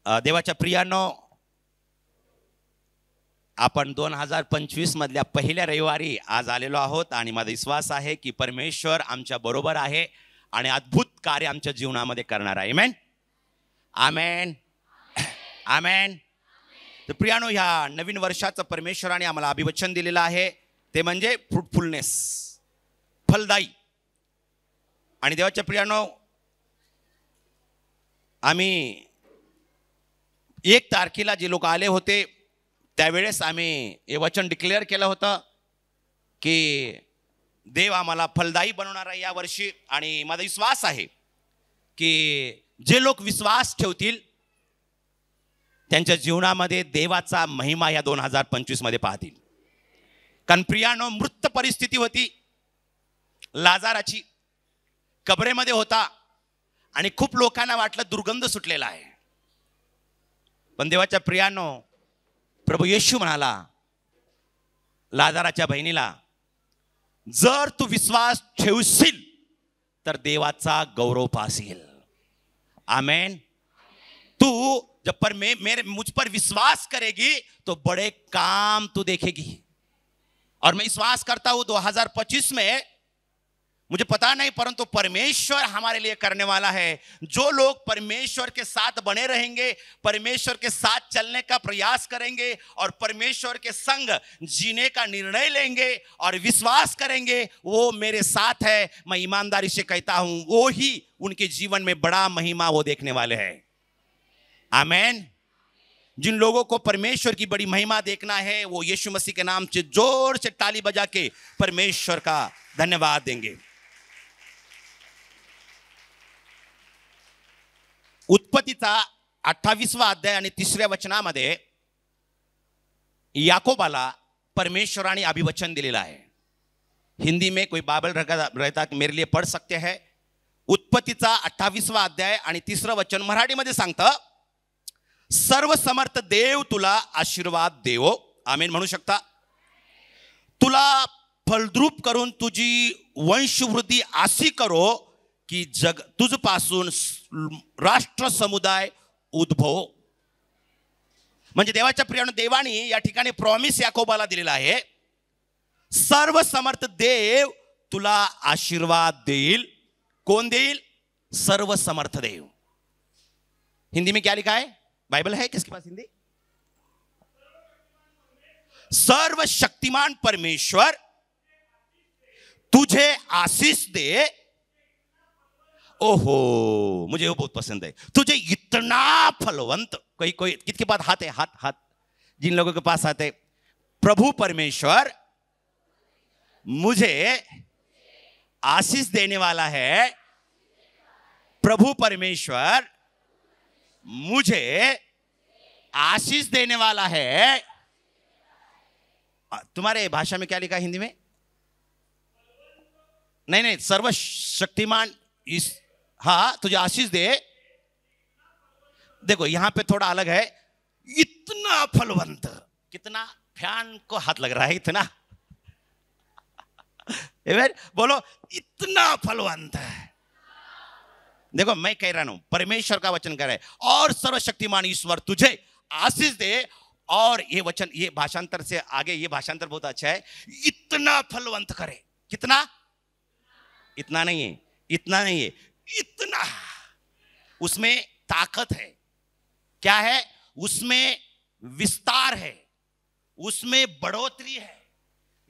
देवाच्या प्रियानो, आपण 2025 मधल्या पहिल्या रविवारी आज आलेलो आहोत आणि माझा विश्वास आहे की परमेश्वर आमच्या बरोबर आहे आणि अद्भुत कार्य आमच्या जीवनामध्ये करणार आहे. आमेन, आमेन, आमेन. तर प्रियानो, ह्या नवीन वर्षाचं परमेश्वराने आम्हाला अभिवचन दिलेलं आहे, ते म्हणजे फ्रूटफुलनेस, फलदायी. आणि देवाच्या प्रियानो, आम्ही 1 तारखेला जे लोक आले होते त्यावेळेस आम्ही हे वचन डिक्लेअर केलं होतं की देव आम्हाला फलदायी बनवणार आहे या वर्षी. आणि माझा विश्वास आहे की जे लोक विश्वास ठेवतील त्यांच्या जीवनामध्ये देवाचा महिमा या 2025 मध्ये पाहतील. कारण प्रियानो, मृत परिस्थिती होती लाजाराची, कबरेमध्ये होता आणि खूप लोकांना वाटलं दुर्गंध सुटलेला आहे. पण देवाच्या प्रियानो, प्रभू येशू म्हणाला लाजाराच्या बहिणीला, जर तू विश्वास ठेवशील तर देवाचा गौरव पासील. आमेन. तू जब मुझ पर विश्वास करेगी तो बड़े काम तू देखेगी. और मैं विश्वास करता हूं 2025 में, मुझे पता नहीं परंतु परमेश्वर हमारे लिए करने वाला है. जो लोग परमेश्वर के साथ बने रहेंगे, परमेश्वर के साथ चलने का प्रयास करेंगे और परमेश्वर के संग जीने का निर्णय लेंगे और विश्वास करेंगे, वो मेरे साथ है. मैं ईमानदारी से कहता हूं, वो ही उनके जीवन में बड़ा महिमा वो देखने वाले हैं. आमेन. जिन लोगों को परमेश्वर की बड़ी महिमा देखना है, वो यीशु मसीह के नाम से जोर से ताली बजा के परमेश्वर का धन्यवाद देंगे. उत्पत्तीचा 28वां अध्याय आणि 3ऱ्या वचनामध्ये याकोबाला परमेश्वराने अभिवचन दिलेला आहे. हिंदी में कोई बाइबल रहता मेरे लिए पढ़ सकते हैं. उत्पत्तीचा 28वां अध्याय आणि 3रं वचन मराठीमध्ये सांगतं, सर्व समर्थ देव तुला आशीर्वाद देवो. आमेन म्हणू शकता. तुला फलद्रूप करून तुझी वंशवृद्धी अशी करो की जग तुझपासून राष्ट्र समुदाय उद्भव. म्हणजे देवाच्या प्रियाने, देवानी या ठिकाणी प्रॉमिस याकोबाला दिलेला आहे, सर्व समर्थ देव तुला आशीर्वाद देईल. कौन देईल? सर्व समर्थ देव. हिंदी में क्या लिखा है? बाइबल है किसके पास हिंदी? सर्व शक्तिमान परमेश्वर तुझे आशीष दे. ओहो, मुझे वो बहुत पसंद है. तुझे इतना फलवंत. कोई किसके पास हाथ है? हाथ. जिन लोगों के पास हाथ है, प्रभु परमेश्वर मुझे आशीष देने वाला है. प्रभु परमेश्वर मुझे आशीष देने वाला है. तुम्हारे भाषा में क्या लिखा है हिंदी में? नहीं, सर्व शक्तिमान इस, हाँ, तुझे आशीष दे. देखो यहां पे थोड़ा अलग है. इतना फलवंत. कितना? फैन को हाथ लग रहा है. इतना बोलो, इतना फलवंत है. देखो मैं कह रहा हूं, परमेश्वर का वचन कह रहा है, और सर्वशक्तिमान ईश्वर तुझे आशीष दे. और ये वचन, ये भाषांतर से आगे, ये भाषांतर बहुत अच्छा है. इतना फलवंत करे. कितना? इतना नहीं है, इतना नहीं है, इतना. उसमें ताकत है. क्या है? उसमें विस्तार है, उसमें बढ़ोतरी है.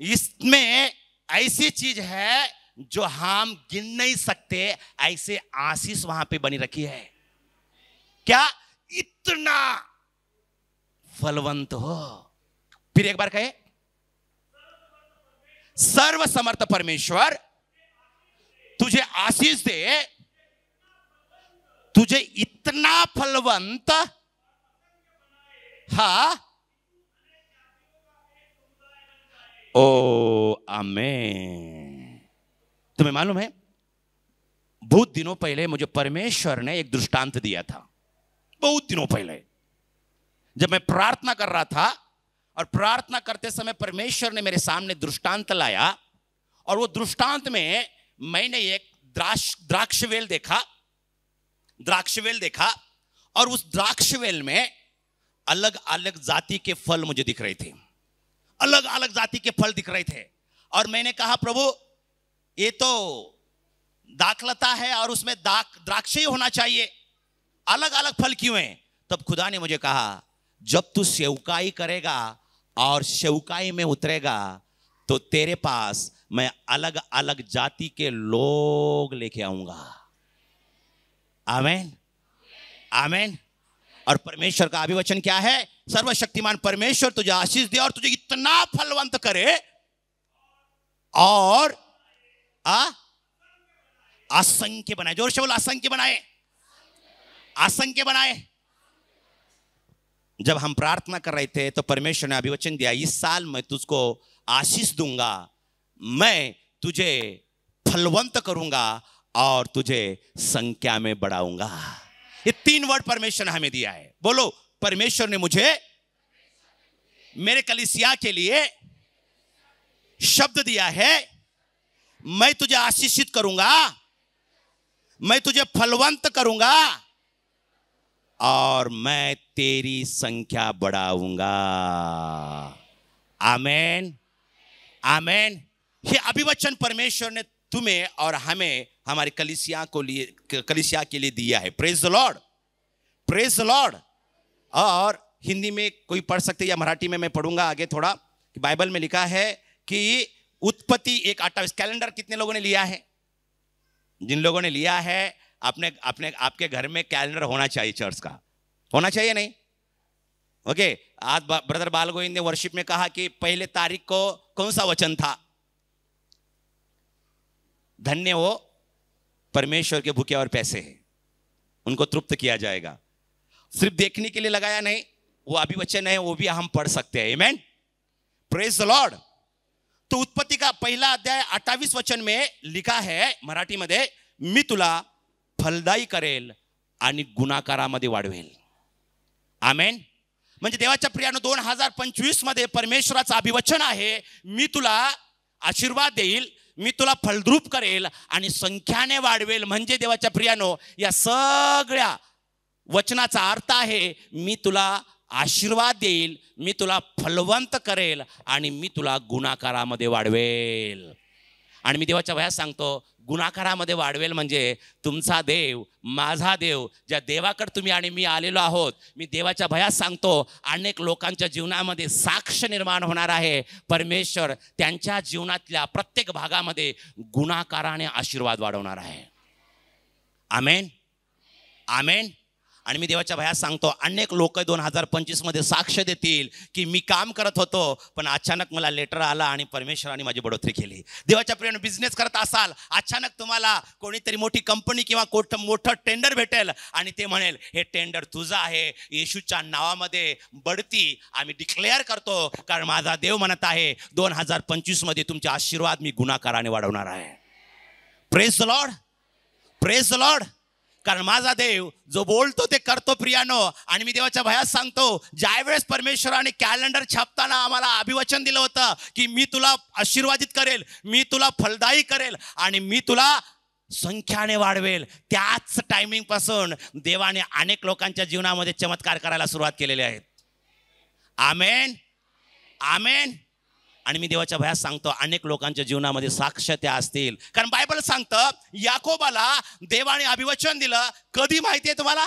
इसमें ऐसी चीज है जो हम गिन नहीं सकते, ऐसे आशीष वहां पे बनी रखी है. क्या? इतना फलवंत हो. फिर एक बार कहे, सर्व समर्थ परमेश्वर तुझे आशीष दे. तुझे इतना फलवंत, हा. ओ आमेन. तुम्हें मालूम है, बहुत दिनों पहले मुझे परमेश्वर ने एक दृष्टांत दिया था. बहुत दिनों पहले जब मैं प्रार्थना कर रहा था, और प्रार्थना करते समय परमेश्वर ने मेरे सामने दृष्टांत लाया, और वो दृष्टांत में मैंने एक द्राक्षवेल देखा. और उस द्राक्ष वेल में अलग अलग जाति के फल मुझे दिख रहे थे, अलग अलग जाति के फल दिख रहे थे। और मैंने कहा प्रभु ये तो दाखलता है और उसमें द्राक्ष ही होना चाहिए, अलग अलग फल क्यों हैं? तब खुदा ने मुझे कहा जब तू सेवकाई करेगा और सेवकाई में उतरेगा तो तेरे पास मैं अलग अलग जाति के लोग लेके आऊंगा। आमीन, आमीन। और परमेश्वर का अभिवचन क्या है? सर्वशक्तिमान परमेश्वर तुझे आशीष दे और तुझे इतना फलवंत करे और असंख्य बनाए। जोर से बोल, असंख्य बनाए, असंख्य बनाए। जब हम प्रार्थना कर रहे थे तो परमेश्वर ने अभिवचन दिया, इस साल मैं तुझको आशीष दूंगा, मैं तुझे फलवंत करूंगा और तुझे संख्या में बढ़ाऊंगा। ये 3 वर्ड परमेश्वर ने हमें दिया है। बोलो, परमेश्वर ने मुझे मेरे कलीसिया के लिए शब्द दिया है, मैं तुझे आशीषित करूंगा, मैं तुझे फलवंत करूंगा और मैं तेरी संख्या बढ़ाऊंगा। आमेन, आमेन। ये अभिवचन परमेश्वर ने तुम्हें और हमें हमारे कलीसिया के लिए दिया है। Praise the Lord, praise the Lord. और हिंदी में कोई पढ़ सकते या मराठी में मैं पढ़ूंगा आगे थोड़ा, कि बाइबल में लिखा है कि उत्पत्ति 1:28। कैलेंडर कितने लोगों ने लिया है? जिन लोगों ने लिया है आपके घर में कैलेंडर होना चाहिए, चर्च का होना चाहिए, नहीं? ओके। आज ब्रदर बाल गोविंद ने वर्शिप में कहा कि पहले तारीख को कौन सा वचन था? धन्य वो परमेश्वर के भूखे और पैसे हैं, उनको तृप्त किया जाएगा। सिर्फ देखने के लिए लगाया नहीं, वो अभिवचन है, वो भी हम पढ़ सकते हैं। आमेन, प्रेज द लॉर्ड। तो उत्पत्ति का पहला अध्याय 28 वचन में लिखा है मराठी मध्ये, मी तुला फलदायी करेल आणि गुणाकारामध्ये वाढवेल। आमेन। म्हणजे देवाच्या प्रियानो 2025 मध्ये परमेश्वराचं अभिवचन आहे, मी तुला आशीर्वाद देईल, मी तुला फलद्रूप करेल आणि संख्याने वाढवेल। म्हणजे देवाच्या प्रियानो या सगळ्या वचनाचा अर्थ आहे, मी तुला आशीर्वाद देईल, मी तुला फलवंत करेल आणि मी तुला गुणाकारामध्ये वाढवेल। आणि मी देवाच्या भयात सांगतो, गुणाकारामध्ये वाढवेल म्हणजे तुमचा देव, माझा देव, ज्या देवाकडे तुम्ही आणि मी आलेलो आहोत, मी देवाच्या भयात सांगतो अनेक लोकांच्या जीवनामध्ये साक्ष निर्माण होणार आहे। परमेश्वर त्यांच्या जीवनातल्या प्रत्येक भागामध्ये गुणाकाराने आशीर्वाद वाढवणार आहे। आमेन, आमेन। आणि मी देवाच्या भयात सांगतो अनेक लोक 2025 मध्ये साक्ष देतील की मी काम करत होतो पण अचानक मला लेटर आला आणि परमेश्वराने माझी बढोतरी केली। देवाच्या प्रियाने बिझनेस करत असाल, अचानक तुम्हाला कोणीतरी मोठी कंपनी किंवा मोठं टेंडर भेटेल आणि ते म्हणेल हे टेंडर तुझं आहे, येशूच्या नावामध्ये बढती आम्ही डिक्लेअर करतो, कारण माझा देव म्हणत आहे 2025 मध्ये तुमचे आशीर्वाद मी गुणाकाराने वाढवणार आहे। Praise the Lord, praise the Lord. कारण माझा देव जो बोलतो ते करतो प्रियानो। आणि मी देवाच्या भयात सांगतो, ज्यावेळेस परमेश्वराने कॅलेंडर छापताना आम्हाला अभिवचन दिलं होतं की मी तुला आशीर्वादित करेल, मी तुला फलदायी करेल आणि मी तुला संख्याने वाढवेल, त्याच टायमिंग पासून देवाने अनेक लोकांच्या जीवनामध्ये चमत्कार करायला सुरुवात केलेली आहेत। आमेन, आमेन। आणि मी देवाच्या भयात सांगतो अनेक लोकांच्या जीवनामध्ये साक्षत्या असतील, कारण बायबल सांगतं याकोबाला देवाने अभिवचन दिलं। कधी माहिती आहे तुम्हाला?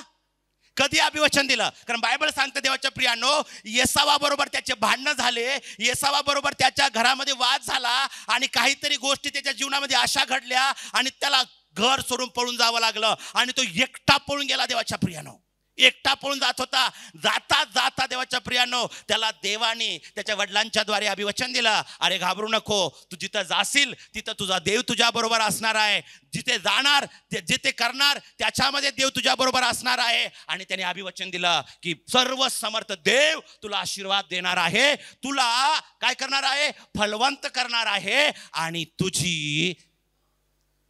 कधी अभिवचन दिलं? कारण बायबल सांगतं देवाच्या प्रियानो, येसावा बरोबर त्याचे भांडण झाले, येसावा बरोबर त्याच्या घरामध्ये वाद झाला आणि काहीतरी गोष्टी त्याच्या जीवनामध्ये अशा घडल्या आणि त्याला घर सोडून पळून जावं लागलं आणि तो एकटा पळून गेला। देवाच्या प्रियानो एकटा पळून जात होता। जाता जाता देवाच्या प्रियानो त्याला देवाने त्याच्या वडिलांच्या द्वारे अभिवचन दिलं, अरे घाबरू नको, तू जिथे जाशील तिथे तुझा देव तुझ्या बरोबर असणार आहे, जिथे जाणार जिथे करणार त्याच्यामध्ये देव तुझ्या बरोबर असणार आहे। आणि त्याने अभिवचन दिलं की सर्व समर्थ देव तुला आशीर्वाद देणार आहे, तुला काय करणार आहे? फलवंत करणार आहे आणि तुझी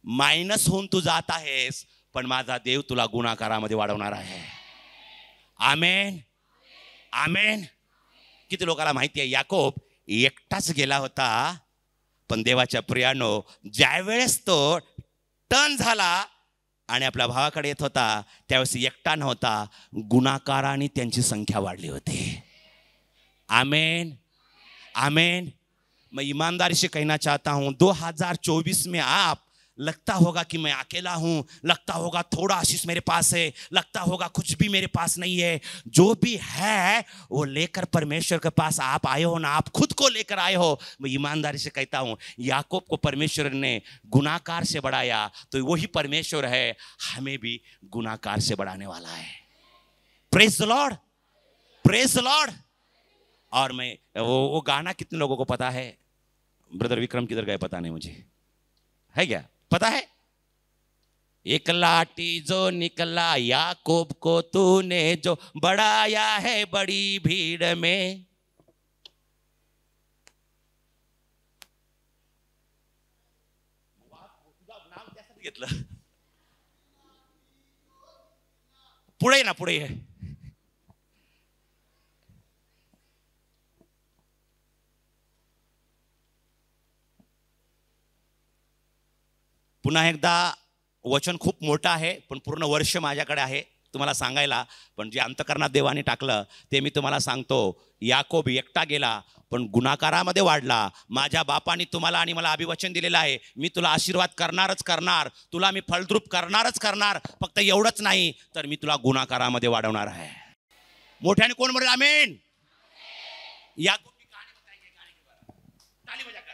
मायनस होऊन तू जात आहेस, पण माझा देव तुला गुणाकारामध्ये वाढवणार आहे। आमेन, आमेन। किती लोकांना माहिती आहे याकोब एकटाच गेला होता, पण देवाच्या प्रियानो ज्यावेळेस तो टर्न झाला आणि आपल्या भावाकडे येत होता त्यावेळेस एकटा नव्हता, गुणाकाराने त्यांची संख्या वाढली होती. आमेन, आमेन. मैं ईमानदारी से कहना चाहता हूं 2024 में आप लगता होगा कि मैं अकेला हूं, लगता होगा थोड़ा आशीष मेरे पास है, लगता होगा कुछ भी मेरे पास नहीं है. जो भी है वो लेकर परमेश्वर के पास आप आए हो ना, आप खुद को लेकर आए हो. मैं ईमानदारी से कहता हूं याकूब को परमेश्वर ने गुनाहगार से बढ़ाया तो वही परमेश्वर है हमें भी गुनाहगार से बढ़ाने वाला है. Praise the Lord, praise the Lord. और मैं वो गाना कितने लोगों को पता है? ब्रदर विक्रम किधर गए पता नहीं, मुझे है क्या पता है? एक लाठी जो निकला याकूब को तूने जो बढ़ाया है बड़ी भीड़ में. घेतलं पुढे ना, पुढे आहे. पुन्हा एकदा वचन खूप मोठं आहे, पण पूर्ण वर्ष माझ्याकडे आहे तुम्हाला सांगायला. पण जे अंतकरणात देवाने टाकलं ते मी तुम्हाला सांगतो. याकोब एकटा गेला पण गुणाकारामध्ये वाढला. माझ्या बापाने तुम्हाला आणि मला अभिवचन दिलेलं आहे, मी तुला आशीर्वाद करणारच करणार, तुला मी फलद्रूप करणारच करणार. फक्त एवढंच नाही तर मी तुला गुणाकारामध्ये वाढवणार आहे. मोठ्याने कोण म्हणेल आमेन? याकोब की कहाणी बताएंगे गाने के बारे में. ताली बजा कर.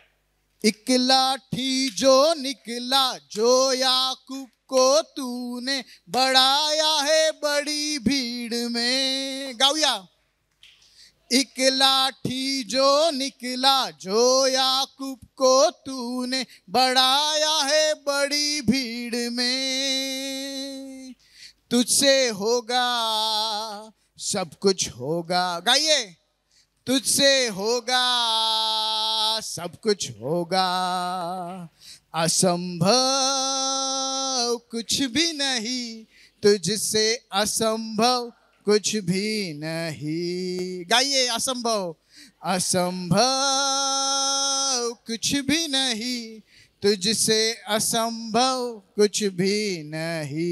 एक लाठी जो निकला जो याकूब को तूने बढ़ाया है बड़ी भीड़ में. गाऊया. एक लाठी जो निकला जो याकूब को तूने बढ़ाया है बड़ी भीड़ में. तुझसे होगा सब कुछ होगा. गाइए. तुझसे होगा सब कुछ होगा, असंभव कुछ भी नहीं, तुझसे असंभव कुछ भी नहीं. गाइए. असंभव, असंभव कुछ भी नहीं, तुझसे असंभव कुछ भी नहीं.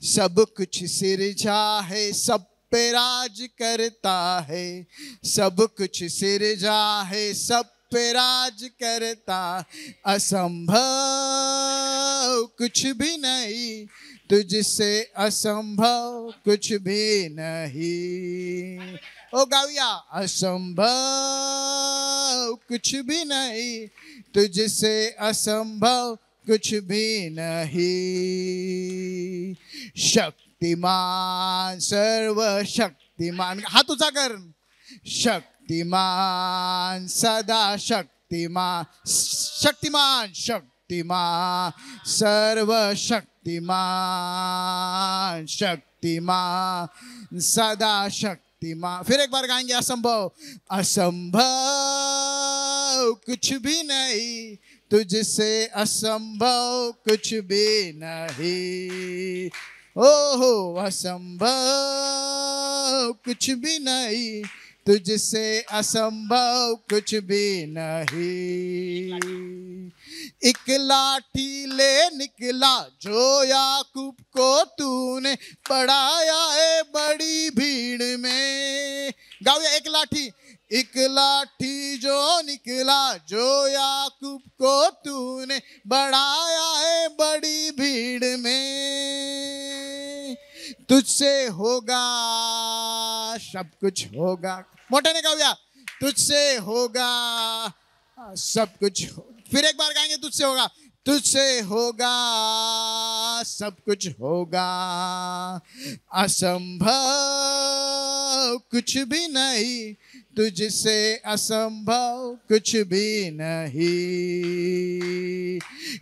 सब कुछ सिरजा है, सब पे राज करता है. सब कुछ सिरजा है, सब पे राज करता. असंभव कुछ भी नहीं, तुझसे असंभव कुछ भी नहीं. ओ गाविया. असंभव कुछ भी नहीं, तुझसे असंभव कुछ भी नहीं. शक्तिमान, सर्व शक्तिमान. हात उंचा कर. शक्तिमान, सदा शक्तिमान, शक्तिमान, शक्तिमान, सर्व शक्तिमान, शक्तिमान, सदा शक्तिमान. फिर एक बार गाएंगे. असंभव, असंभव कुछ भी नहीं, तुझसे असंभव कुछ भी नहीं. ओहो. असंभव कुछ भी नहीं, तुझसे असंभव कुछ भी नहीं. एक लाठी ले निकला जो याकूब को तूने बढ़ाया है बड़ी भीड़ में. गाओ. एक लाठी. एक लाठी जो निकला जो याकूब को तूने बढ़ाया है बड़ी भीड़ में. तुझसे होगा सब कुछ होगा. मोठ्याने गाऊया. तुझसे होगा सब कुछ. फिर एक बार गाएंगे. तुझसे होगा. तुझसे होगा सब कुछ होगा, असंभव कुछ भी नहीं, तुझसे असंभव कुछ भी नहीं.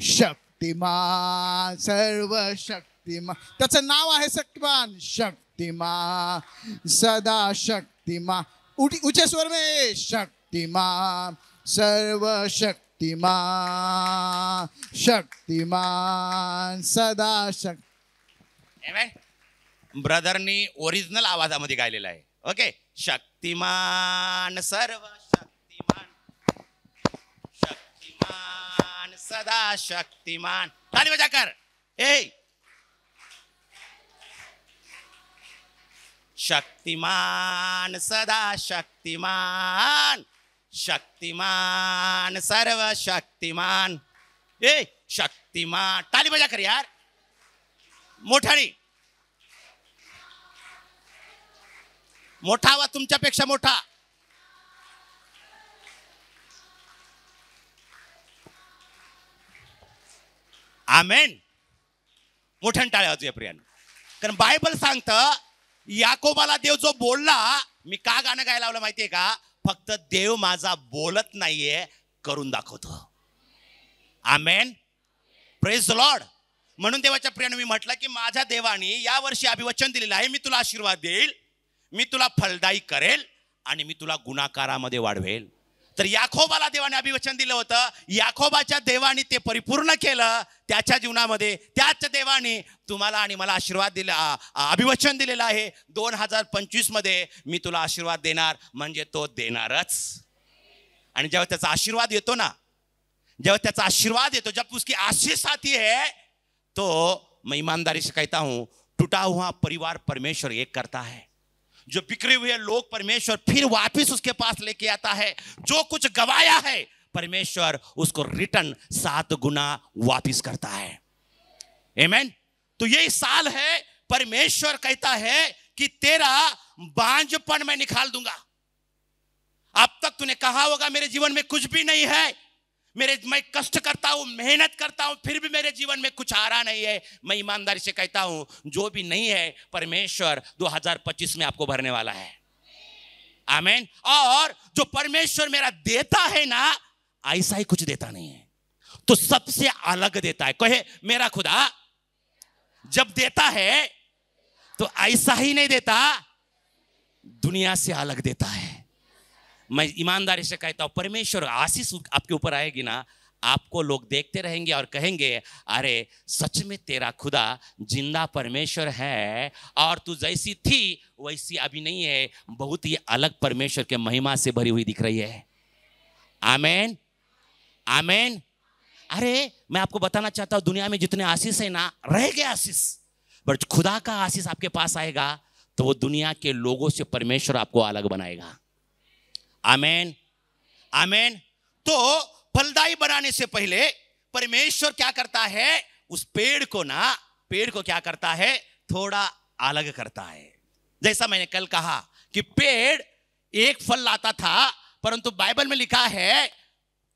शक्तिमान, सर्वशक्तिमान, त्याचं नाव आहे शक्तिमान. शक्तिमान, सदा शक्तिमान. ऊंचे स्वर में शक्तिमान, सर्वशक्तिमान, शक्तिमान, सदा शक्ति. ब्रदरनी ओरिजिनल आवाजामध्ये गायलेला आहे. ओके. शक्तिमान, सर्व शक्तिमान, शक्तिमान, सदा शक्तिमान, ताली बजाकर। ए शक्तिमान, सदा शक्तिमान, शक्तिमान, सर्व शक्तिमान, ए शक्तिमान, ताली बजाकर यार, मोठानी, मोठा वा तुमच्यापेक्षा मोठा। आमेन। मोठ्याने टाळ्या वाजूया प्रियानो, कारण बायबल सांगतं याकोबाला देव जो बोलला, मी का गाणं गायला लावलं माहितीये का? फक्त देव माझा बोलत नाहीये, करून दाखवतो। आमेन, प्रेज द लॉर्ड। म्हणून देवाच्या प्रियाने मी म्हटलं की माझ्या देवाने या वर्षी अभिवचन दिलेलं आहे, मी तुला आशीर्वाद देईल, मी तुला फलदायी करेल आणि मी तुला गुणाकारामध्ये वाढवेल। तर याकोबाला देवाने अभिवचन दिलं होतं, याकोबाच्या देवाने ते परिपूर्ण केलं त्याच्या जीवनामध्ये। त्याच देवाने तुम्हाला आणि मला आशीर्वाद दिला, अभिवचन दिलेलं आहे 2025 मध्ये मी तुला आशीर्वाद देणार, म्हणजे तो देणारच। आणि जेव्हा त्याचा आशीर्वाद येतो ना, जेव्हा त्याचा आशीर्वाद येतो, जब उसकी आशीष आती है, तो मैं ईमानदारी से कहता हूं टूटा हुआ परिवार परमेश्वर एक करता है, जो बिखरे हुए लोग परमेश्वर फिर वापस उसके पास लेके आता है, जो कुछ गवाया है परमेश्वर उसको रिटर्न 7 गुना वापस करता है। आमीन। तो यही साल है, परमेश्वर कहता है कि तेरा बांझपन मैं निकाल दूंगा। अब तक तूने कहा होगा मेरे जीवन में कुछ भी नहीं है, मैं कष्ट करता हूं, मेहनत करता हूं, फिर भी मेरे जीवन में कुछ आ रहा नहीं है। मैं ईमानदारी से कहता हूं जो भी नहीं है परमेश्वर 2025 में आपको भरने वाला है। आमीन। और जो परमेश्वर मेरा देता है ना, ऐसा ही कुछ देता नहीं है, तो सबसे अलग देता है। कहे मेरा खुदा जब देता है तो ऐसा ही नहीं देता, दुनिया से अलग देता है। मैं ईमानदारी से कहता हूं परमेश्वर आशीष आपके ऊपर आएगी ना, आपको लोग देखते रहेंगे और कहेंगे अरे सच में तेरा खुदा जिंदा परमेश्वर है, और तू जैसी थी वैसी अभी नहीं है, बहुत ही अलग परमेश्वर के महिमा से भरी हुई दिख रही है। आमीन, आमीन। अरे मैं आपको बताना चाहता हूं दुनिया में जितने आशीष है ना, रह गए आशीष, बट खुदा का आशीष आपके पास आएगा तो वो दुनिया के लोगों से परमेश्वर आपको अलग बनाएगा। आमीन, आमीन। तो फलदायी बनाने से पहले परमेश्वर क्या करता है, उस पेड़ को क्या करता है, थोड़ा अलग करता है। जैसा मैंने कल कहा कि पेड़ एक फल लाता था, परंतु बाइबल में लिखा है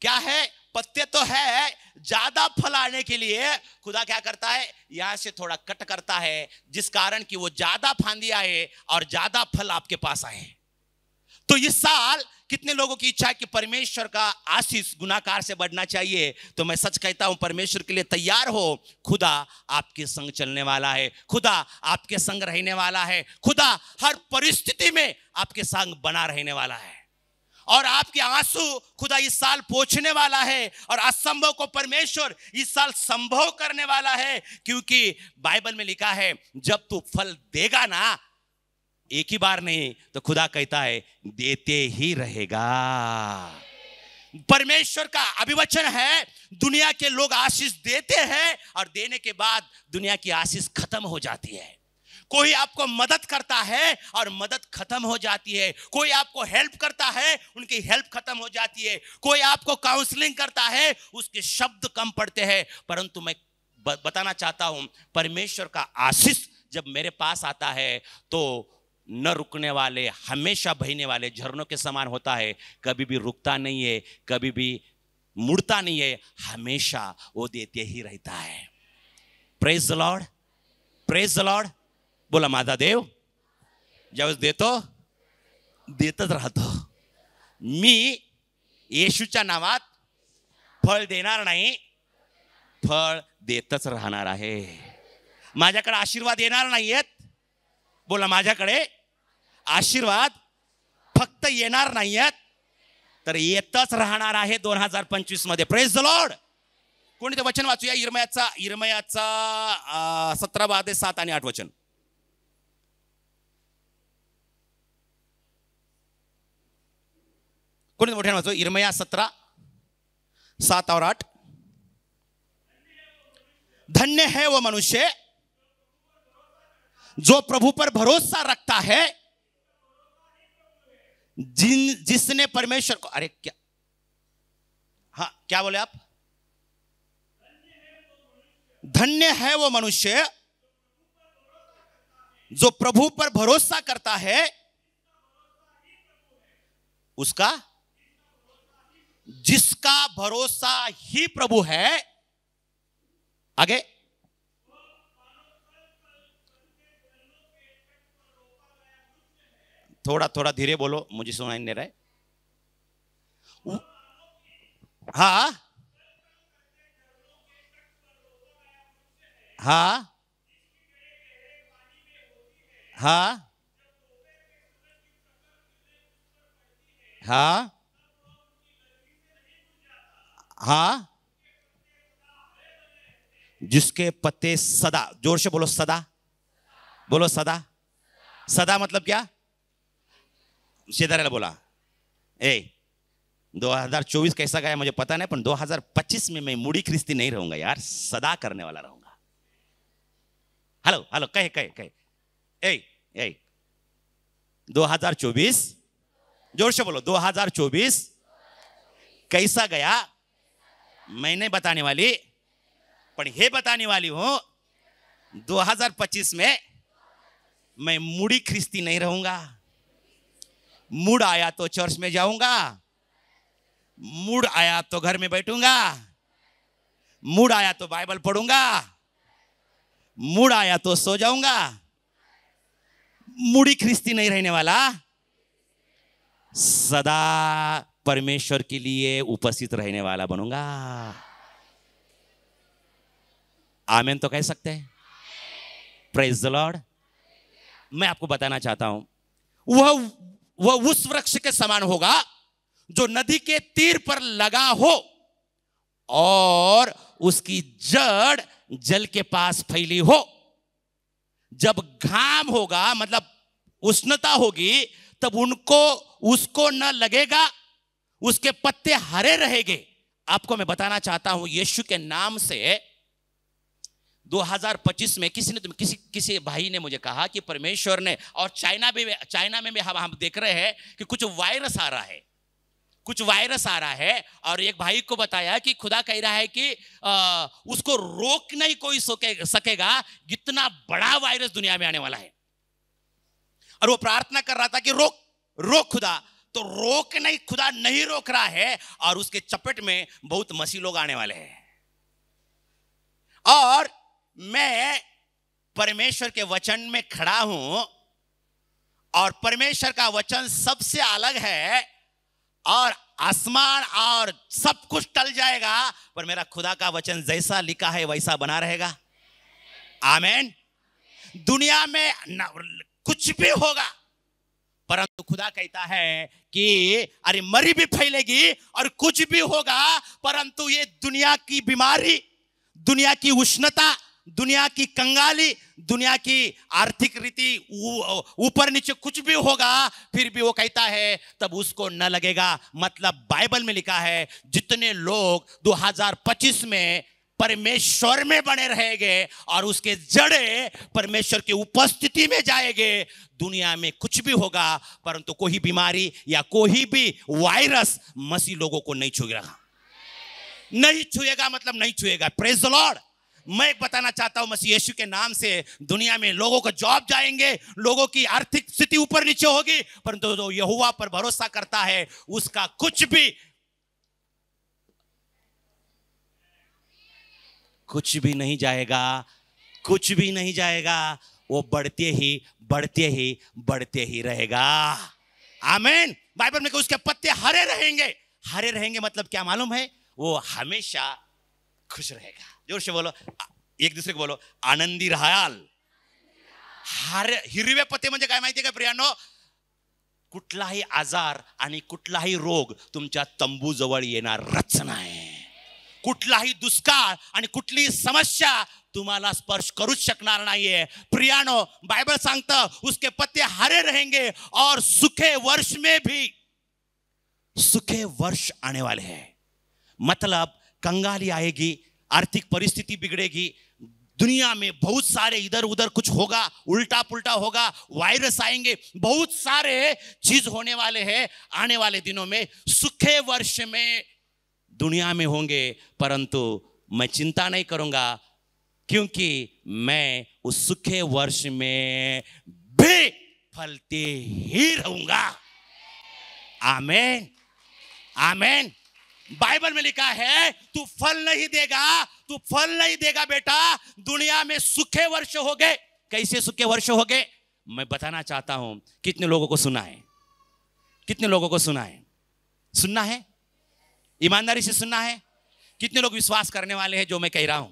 क्या है, पत्ते तो है, ज्यादा फल आने के लिए खुदा क्या करता है, यहां से थोड़ा कट करता है, जिस कारण कि वो ज्यादा फांदी आए और ज्यादा फल आपके पास आए। तो इस साल कितने लोगों की इच्छा है कि परमेश्वर का आशीष गुणाकार से बढ़ना चाहिए? तो मैं सच कहता हूं परमेश्वर के लिए तैयार हो, खुदा आपके संग चलने वाला है, खुदा आपके संग रहने वाला है, खुदा हर परिस्थिति में आपके संग बना रहने वाला है, और आपके आंसू खुदा इस साल पोंछने वाला है, और असंभव को परमेश्वर इस साल संभव करने वाला है। क्योंकि बाइबल में लिखा है जब तू फल देगा ना, एक ही बार नहीं, तो खुदा कहता है देते ही रहेगा। परमेश्वर का अभिवचन है दुनिया के लोग आशीष देते हैं और देने के बाद दुनिया की आशीष खत्म हो जाती है। कोई आपको मदद करता है और मदद खत्म हो जाती है, कोई आपको हेल्प करता है, उनकी हेल्प खत्म हो जाती है, कोई आपको काउंसलिंग करता है, उसके शब्द कम पड़ते हैं। परंतु मैं बताना चाहता हूं परमेश्वर का आशीष जब मेरे पास आता है तो न रुकने वाले, हमेशा बहने वाले झरनों के समान होता है, कभी भी रुकता नहीं है, कभी भी मुड़ता नहीं है, हमेशा वो देते ही रहता है। Praise the Lord, praise the Lord. बोला माझा देव ज्यावेळेस देतो देतच राहतो। मी येशूच्या नावात फळ देणार नाही, फळ देतच राहणार आहे। माझ्याकडे आशीर्वाद येणार नाहीयेत, बोला माझ्याकडे आशीर्वाद फक्त येणार नाहीयेत तर येतच राहणार आहे 2025 मध्ये। Praise the Lord. कोणी ते वचन वाचूया, इर्मयाचा 17 7 आणि 8 वचन। कोणी मोठ्याने वाचू, इर्मया 17 7 और 8। धन्य है वो मनुष्य जो प्रभु पर भरोसा रखता है, जिसने परमेश्वर को, अरे क्या, हाँ क्या बोले आप? धन्य है वो मनुष्य जो प्रभु पर भरोसा करता है, उसका, जिसका भरोसा ही प्रभु है। आगे, थोड़ा थोड़ा धीरे बोलो, मुझे सुनाई नहीं रहा है। हाँ हाँ हाँ हाँ हाँ, जिसके पत्ते सदा, जोर से बोलो सदा, बोलो सदा। सदा मतलब क्या? शेदारेला बोला, 2024 कैसा गया मुझे पता नहीं, पर 2025 में मैं मूडी ख्रिस्ती नहीं रहूंगा यार, सदा करने वाला रहूंगा। हेलो हेलो, कहे कहे कहे, 2024, जोर से बोलो, 2024 कैसा गया मैं नहीं बताने वाली, पर यह बताने वाली हूं, 2025 में मैं मूडी ख्रिस्ती नहीं रहूंगा। मूड आया तो चर्च में जाऊंगा, मूड आया तो घर में बैठूंगा, मूड आया तो बाइबल पढ़ूंगा, मूड आया तो सो जाऊंगा। मूडी ख्रिस्ती नहीं रहने वाला, सदा परमेश्वर के लिए उपस्थित रहने वाला बनूंगा। आमेन तो कह सकते हैं? Praise the Lord. मैं आपको बताना चाहता हूं, वह उस वृक्ष के समान होगा जो नदी के तीर पर लगा हो और उसकी जड़ जल के पास फैली हो। जब घाम होगा, मतलब उष्णता होगी, तब उसको न लगेगा, उसके पत्ते हरे रहेंगे। आपको मैं बताना चाहता हूं, यीशु के नाम से 2025 में किसी भाई ने मुझे कहा कि परमेश्वर ने, और चाइना में भी हम देख रहे हैं कि कुछ वायरस आ रहा है, कुछ वायरस आ रहा है, और एक भाई को बताया कि खुदा कह रहा है कि उसको रोक नहीं कोई सकेगा, इतना बड़ा वायरस दुनिया में आने वाला है। और वो प्रार्थना कर रहा था कि रोक खुदा, तो रोक नहीं, खुदा नहीं रोक रहा है, और उसके चपेट में बहुत मसीह लोग आने वाले हैं। और मैं परमेश्वर के वचन में खड़ा हूं, और परमेश्वर का वचन सबसे अलग है, और आसमान और सब कुछ टल जाएगा, पर मेरा खुदा का वचन जैसा लिखा है वैसा बना रहेगा। आमेन। दुनिया में कुछ भी होगा, परंतु खुदा कहता है कि अरे मरी भी फैलेगी और कुछ भी होगा, परंतु ये दुनिया की बीमारी, दुनिया की उष्णता, दुनिया की कंगाली, दुनिया की आर्थिक रीति ऊपर नीचे कुछ भी होगा, फिर भी वो कहता है तब उसको न लगेगा। मतलब बाइबल में लिखा है, जितने लोग 2025 में परमेश्वर में बने रहेंगे और उसके जड़े परमेश्वर की उपस्थिति में जाएंगे, दुनिया में कुछ भी होगा, परंतु कोई बीमारी या कोई भी वायरस मसीह लोगों को नहीं छुएगा। नहीं छुएगा मतलब नहीं छुएगा। Praise the Lord. मैं एक बताना चाहता हूं, मसीह यीशु के नाम से दुनिया में लोगों को जॉब जाएंगे, लोगों की आर्थिक स्थिति ऊपर नीचे होगी, परंतु जो यहोवा पर भरोसा करता है उसका कुछ भी नहीं जाएगा, कुछ भी नहीं जाएगा। वो बढ़ते ही रहेगा। आमीन। बाइबल में उसके पत्ते हरे रहेंगे। हरे रहेंगे मतलब क्या मालूम है? वो हमेशा खुश रहेगा। जोर से बोलो, एक दूसरे को बोलो, आनंदी राहाल। हिरवे पत्ते म्हणजे काय माहितीये का प्रियानो? कुठलाही आजार आणि कुठलाही रोग तुमच्या तंबू जवळ येणारच नाही। कुठलाही दुष्काळ आणि कुठलीही समस्या तुम्हाला स्पर्श करूच शकणार नाहीये। प्रियानो, बाइबल सांगतं उसके पत्ते हरे रहेंगे और सूखे वर्ष में भी सूखे वर्ष आने वाले हैं। मतलब कंगाली आएगी, आर्थिक परिस्थिति बिगड़ेगी, दुनिया में बहुत सारे इधर उधर कुछ होगा, उल्टा पुल्टा होगा, वायरस आएंगे, बहुत सारे चीज होने वाले हैं आने वाले दिनों में, सूखे वर्ष में दुनिया में होंगे। परंतु मैं चिंता नहीं करूंगा, क्योंकि मैं उस सूखे वर्ष में भी फलते ही रहूंगा। आमीन, आमीन। बाइबल में लिखा है तू फल नहीं देगा, तू फल नहीं देगा बेटा। दुनिया में सूखे वर्ष हो गए। कैसे सूखे वर्ष हो गए मैं बताना चाहता हूं। कितने लोगों को सुना है? कितने लोगों को सुना है? सुनना है, ईमानदारी से सुनना है। कितने लोग विश्वास करने वाले हैं जो मैं कह रहा हूं?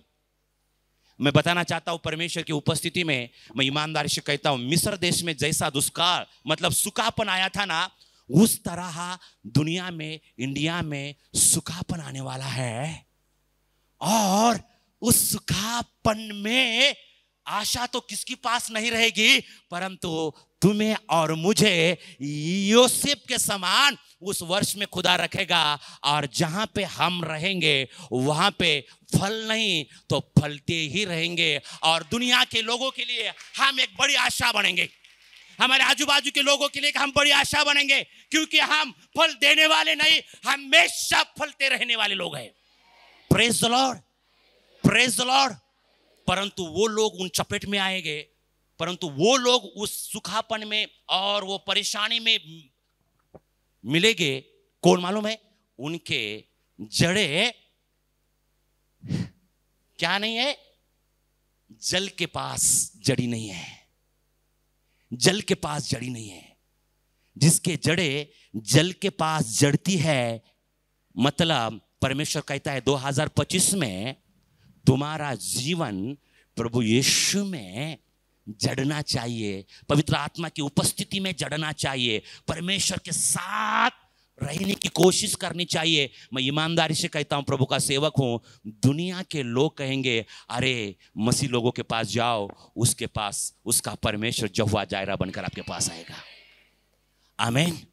मैं बताना चाहता हूं परमेश्वर की उपस्थिति में मैं ईमानदारी से कहता हूं, मिस्र देश में जैसा दुष्काल मतलब सूखापन आया था ना, उस तरह दुनिया में, इंडिया में सूखापन आने वाला है। और उस सूखापन में आशा तो किसके पास नहीं रहेगी, परंतु तुम्हें और मुझे योसेफ के समान उस वर्ष में खुदा रखेगा। और जहां पे हम रहेंगे वहां पे फल नहीं तो फलते ही रहेंगे। और दुनिया के लोगों के लिए हम एक बड़ी आशा बनेंगे, हमारे आजू बाजू के लोगों के लिए हम बड़ी आशा बनेंगे, क्योंकि हम फल देने वाले नहीं, हमेशा फलते रहने वाले लोग हैं। Praise the Lord, praise the Lord. परंतु वो लोग उन चपेट में आएंगे, परंतु वो लोग उस सुखापन में और वो परेशानी में मिलेंगे। कौन मालूम है? उनके जड़ें क्या नहीं है? जल के पास जड़ी नहीं है, जल के पास जड़ी नहीं है। जिसके जड़ें जल के पास जड़ती है, मतलब परमेश्वर कहता है 2025 में तुम्हारा जीवन प्रभु यीशु में जड़ना चाहिए, पवित्र आत्मा की उपस्थिति में जड़ना चाहिए, परमेश्वर के साथ रहने की कोशिश करनी चाहिए। मैं ईमानदारी से कहता हूं, प्रभु का सेवक हूं। दुनिया के लोग कहेंगे अरे मसीह लोगों के पास जाओ, उसके पास उसका परमेश्वर यहोवा जायरा बनकर आपके पास आएगा। आमीन।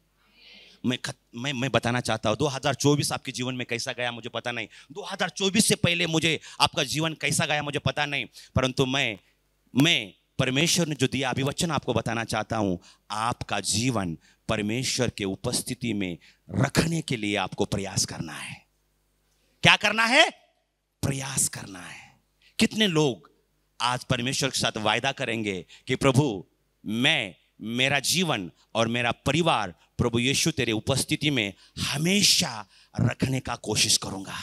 मैं बताना चाहता हूं 2024 आपके जीवन में कैसा गया मुझे पता नहीं, 2024 से पहले मुझे आपका जीवन कैसा गया मुझे पता नहीं, परंतु मैं परमेश्वर ने जो दिया अभिवचन आपको बताना चाहता हूं। आपका जीवन परमेश्वर के उपस्थिति में रखने के लिए आपको प्रयास करना है। क्या करना है? प्रयास करना है। कितने लोग आज परमेश्वर के साथ वायदा करेंगे कि प्रभु मैं, मेरा जीवन और मेरा परिवार प्रभु यीशु तेरे उपस्थिति में हमेशा रखने का कोशिश करूंगा।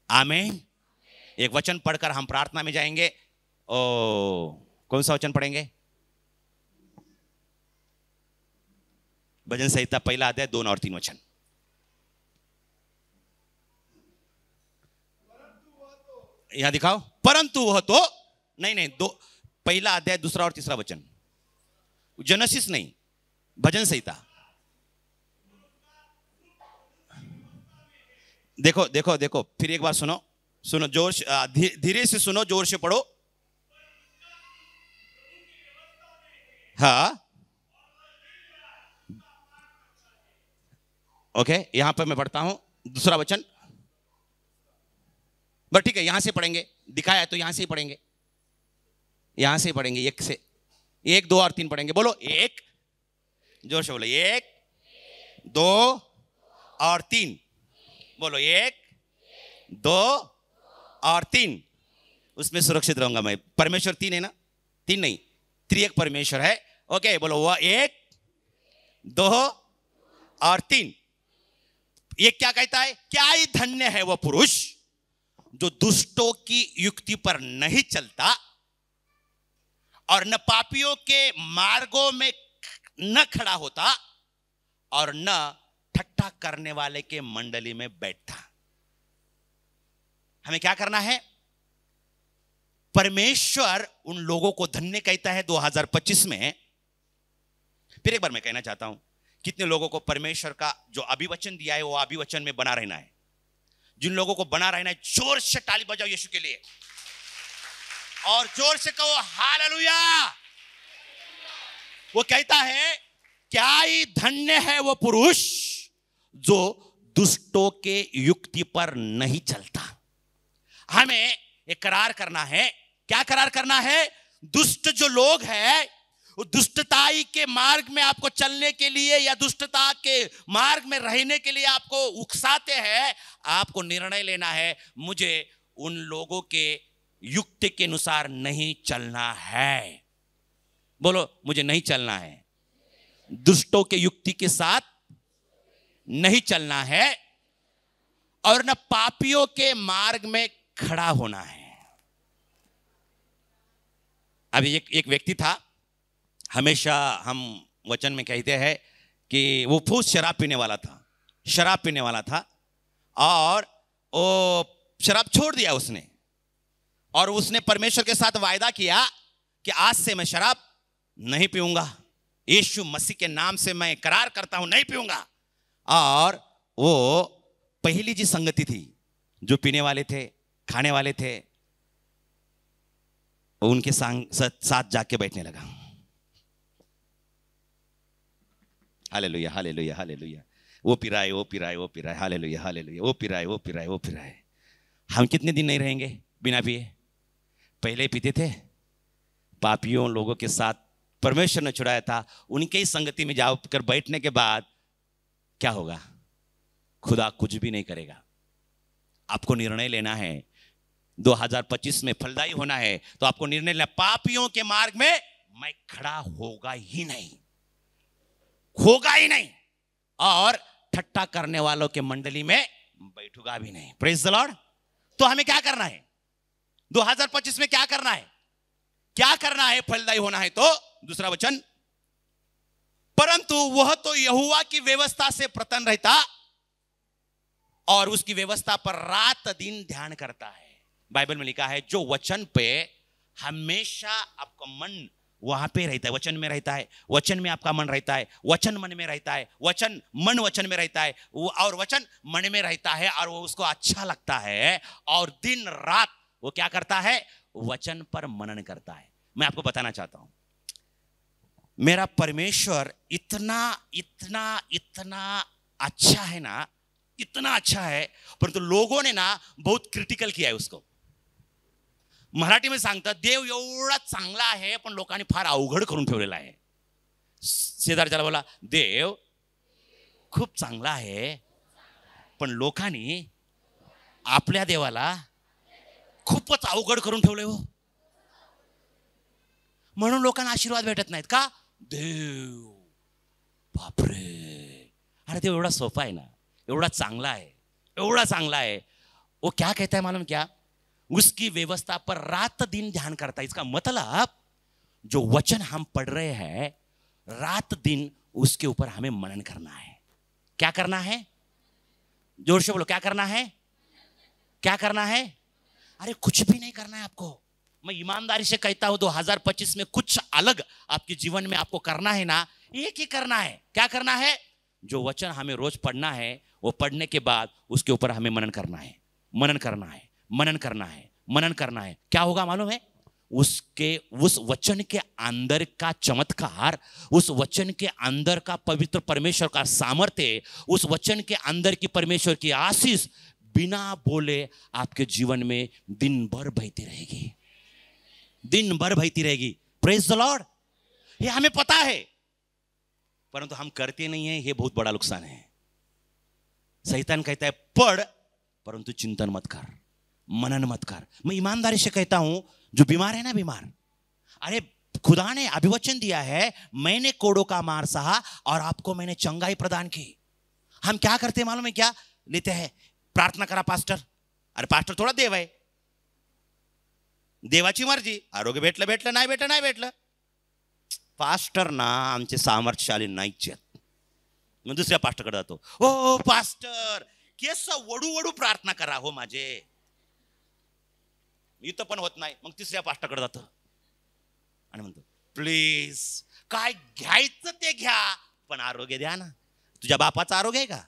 आमीन। एक वचन पढ़कर हम प्रार्थना में जाएंगे। कौन सा वचन पढ़ेंगे? भजन संहिता पहला अध्याय 2 और 3 वचन। यहां दिखाओ। परंतु वह तो नहीं, दो, पहला अध्याय 2 और 3 वचन, जेनेसिस नहीं, भजन संहिता। देखो देखो देखो, फिर एक बार सुनो, सुनो जोर से, धीरे से सुनो, जोर से पढ़ो। हाँ ओके, यहां पर मैं पढ़ता हूं 2 वचन। बस ठीक है, यहां से पढ़ेंगे, दिखाया है तो यहां से ही पढ़ेंगे, यहां से ही पढ़ेंगे। 1, 2 और 3 पढ़ेंगे। बोलो 1, जोर से बोलो 1, 2 और 3। बोलो 1, 2 और 3। उसमें सुरक्षित रहूंगा मैं। परमेश्वर 3 है ना? 3 नहीं, 3 एक परमेश्वर है। ओके, बोलो वह 1, 2 और 3। ये क्या कहता है? क्या ही धन्य है वह पुरुष जो दुष्टों की युक्ति पर नहीं चलता और न पापियों के मार्गों में न खड़ा होता और न ठट्ठा करने वाले के मंडली में बैठता। हमें क्या करना है? परमेश्वर उन लोगों को धन्य कहता है 2025 में। फिर एक बार मैं कहना चाहता हूं, कितने लोगों को परमेश्वर का जो अभिवचन दिया है वो अभिवचन में बना रहना है? जिन लोगों को बना रहना है, जोर से ताली बजाओ यीशु के लिए और जोर से कहो हालेलुया। वो कहता है क्या ही धन्य है वो पुरुष जो दुष्टों के युक्ति पर नहीं चलता। हमें एक करार करना है। क्या करार करना है? दुष्ट जो लोग हैं वो दुष्टताई के मार्ग में आपको चलने के लिए या दुष्टता के मार्ग में रहने के लिए आपको उकसाते हैं, आपको निर्णय लेना है, मुझे उन लोगों के युक्ति के अनुसार नहीं चलना है। बोलो, मुझे नहीं चलना है, दुष्टों के युक्ति के साथ नहीं चलना है और न पापियों के मार्ग में खड़ा होना है। अभी एक व्यक्ति था, हमेशा हम वचन में कहते हैं कि वो बहुत शराब पीने वाला था और वो शराब छोड़ दिया उसने, और उसने परमेश्वर के साथ वायदा किया कि आज से मैं शराब नहीं पीऊंगा, यीशु मसीह के नाम से मैं करार करता हूं नहीं पीऊंगा। और वो पहली जी संगति थी, जो पीने वाले थे, खाने वाले थे, उनके साथ जाके बैठने लगा। Hallelujah, hallelujah, hallelujah. वो पी रहा है, हालेलुया, हालेलुया। वो पी रहा है। हम कितने दिन नहीं रहेंगे बिना पिए? पहले पीते थे, पापियों लोगों के साथ परमेश्वर ने छुड़ाया था, उनके ही संगति में जाकर बैठने के बाद क्या होगा? खुदा कुछ भी नहीं करेगा। आपको निर्णय लेना है, 2025 में फलदायी होना है, तो आपको निर्णय लेना, पापियों के मार्ग में मैं खड़ा होगा ही नहीं, और ठट्टा करने वालों के मंडली में बैठूंगा भी नहीं। Praise the Lord. तो हमें क्या करना है 2025 में? क्या करना है फलदायी होना है? तो दूसरा वचन, परंतु वह तो यहोवा की व्यवस्था से प्रसन्न रहता और उसकी व्यवस्था पर रात दिन ध्यान करता है। बाइबल में लिखा है, जो वचन पे हमेशा आपका मन वहां पे रहता है, वचन में रहता है, वचन में आपका मन रहता है, वचन मन में रहता है, वचन में रहता है, और वचन मन में रहता है, और वो उसको अच्छा लगता है, और दिन रात वो क्या करता है? वचन पर मनन करता है। मैं आपको बताना चाहता हूं, मेरा परमेश्वर इतना इतना इतना अच्छा है ना, इतना अच्छा है, परंतु लोगों ने ना बहुत क्रिटिकल किया है उसको। मराठी में सांगतात, देव एवढा चांगला आहे पण लोकांनी फार अवघड करून ठेवलेला आहे। शेजारच्याला बोला, देव खूप चांगला आहे पण लोकांनी आपल्या देवाला खूपच अवघड करून ठेवले हो, म्हणून लोकांना आशीर्वाद भेटत नाहीत का? देव, बापरे, अरे देव एवढा सोपा है ना, एवढा चांगला है। वो क्या कहता है मालूम क्या? उसकी व्यवस्था पर रात दिन ध्यान करता है। इसका मतलब जो वचन हम पढ़ रहे हैं, रात दिन उसके ऊपर हमें मनन करना है। क्या करना है? जोर से बोलो, क्या करना है? अरे कुछ भी नहीं करना है आपको। मैं ईमानदारी से कहता हूं, 2025 में कुछ अलग आपके जीवन में आपको करना है ना, एक ही करना है। क्या करना है? जो वचन हमें रोज पढ़ना है, वो पढ़ने के बाद उसके ऊपर हमें मनन करना है। क्या होगा मालूम है? उस वचन के अंदर का चमत्कार, उस वचन के अंदर का पवित्र परमेश्वर का सामर्थ्य, उस वचन के अंदर की परमेश्वर की आशीष बिना बोले आपके जीवन में दिन भर बहती रहेगी। Praise the Lord. ये हमें पता है, परंतु हम करते नहीं हैं। ये बहुत बड़ा नुकसान है। शैतान कहता है पढ़, परंतु चिंतन मत कर, मनन मत कर। मैं ईमानदारी से कहता हूं, जो बीमार है ना, बीमार, अरे खुदा ने अभिवचन दिया है, मैंने कोड़ों का मार सहा और आपको मैंने चंगाई प्रदान की। हम क्या करते हैं मालूम है? क्या लेते हैं? प्रार्थना करा पास्टर। अरे पास्टर थोडा देव आहे, देवाची मर्जी, आरोग्य भेटलं नाही भेटलं। पास्टर ना आमचे सामर्थ्यशाली नाहीच आहेत। मग दुसऱ्या पास्टरकडे जातो, ओ पास्टर केस वडू प्रार्थना करा हो माझे, इथं पण होत नाही। मग तिसऱ्या पास्टरकडे जातो आणि म्हणतो, प्लीज काय घ्यायचं ते घ्या, पण आरोग्य द्या ना। तुझ्या बापाचं आरोग्य आहे का?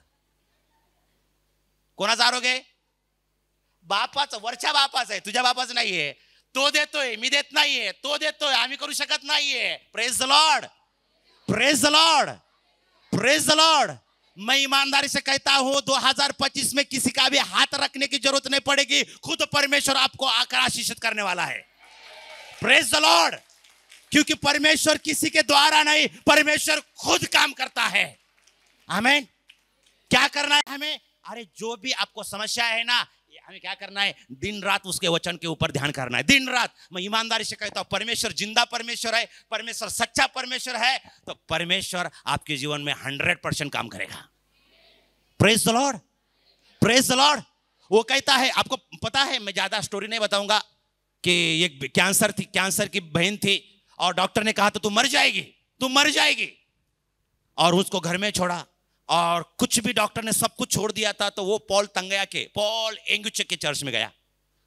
कोणाचं आरोग्य आहे? बापाचं, वरच्या बापाचं आहे, तुझ्या बापाचं नाहीये। तो देतोय, मी देत नाहीये, तो देतोय, आम्ही करू शकत नाहीये। Praise the Lord, praise the Lord, praise the Lord. मैं ईमानदारी से कहता हूं 2025 में किसी का भी हाथ रखने की जरूरत नहीं पड़ेगी, खुद परमेश्वर आपको आकर आशीषित करने वाला है। Praise the Lord. क्योंकि परमेश्वर किसी के द्वारा नहीं, परमेश्वर खुद काम करता है। आमीन। क्या करना है हमें? अरे जो भी आपको समस्या है ना, हमें क्या करना है? दिन रात उसके वचन के ऊपर ध्यान करना है। दिन रात। मैं ईमानदारी से कहता हूं, परमेश्वर जिंदा परमेश्वर है, परमेश्वर सच्चा परमेश्वर है, तो परमेश्वर आपके जीवन में 100% काम करेगा। Praise the Lord, praise the Lord. वो कहता है, आपको पता है, मैं ज्यादा स्टोरी नहीं बताऊंगा, कि एक कैंसर थी, कैंसर की बहन थी, और डॉक्टर ने कहा तो तू मर जाएगी, तू मर जाएगी, और उसको घर में छोड़ा, और कुछ भी डॉक्टर ने सब कुछ छोड़ दिया था। तो वो पॉल एंगुचो के चर्च में गया।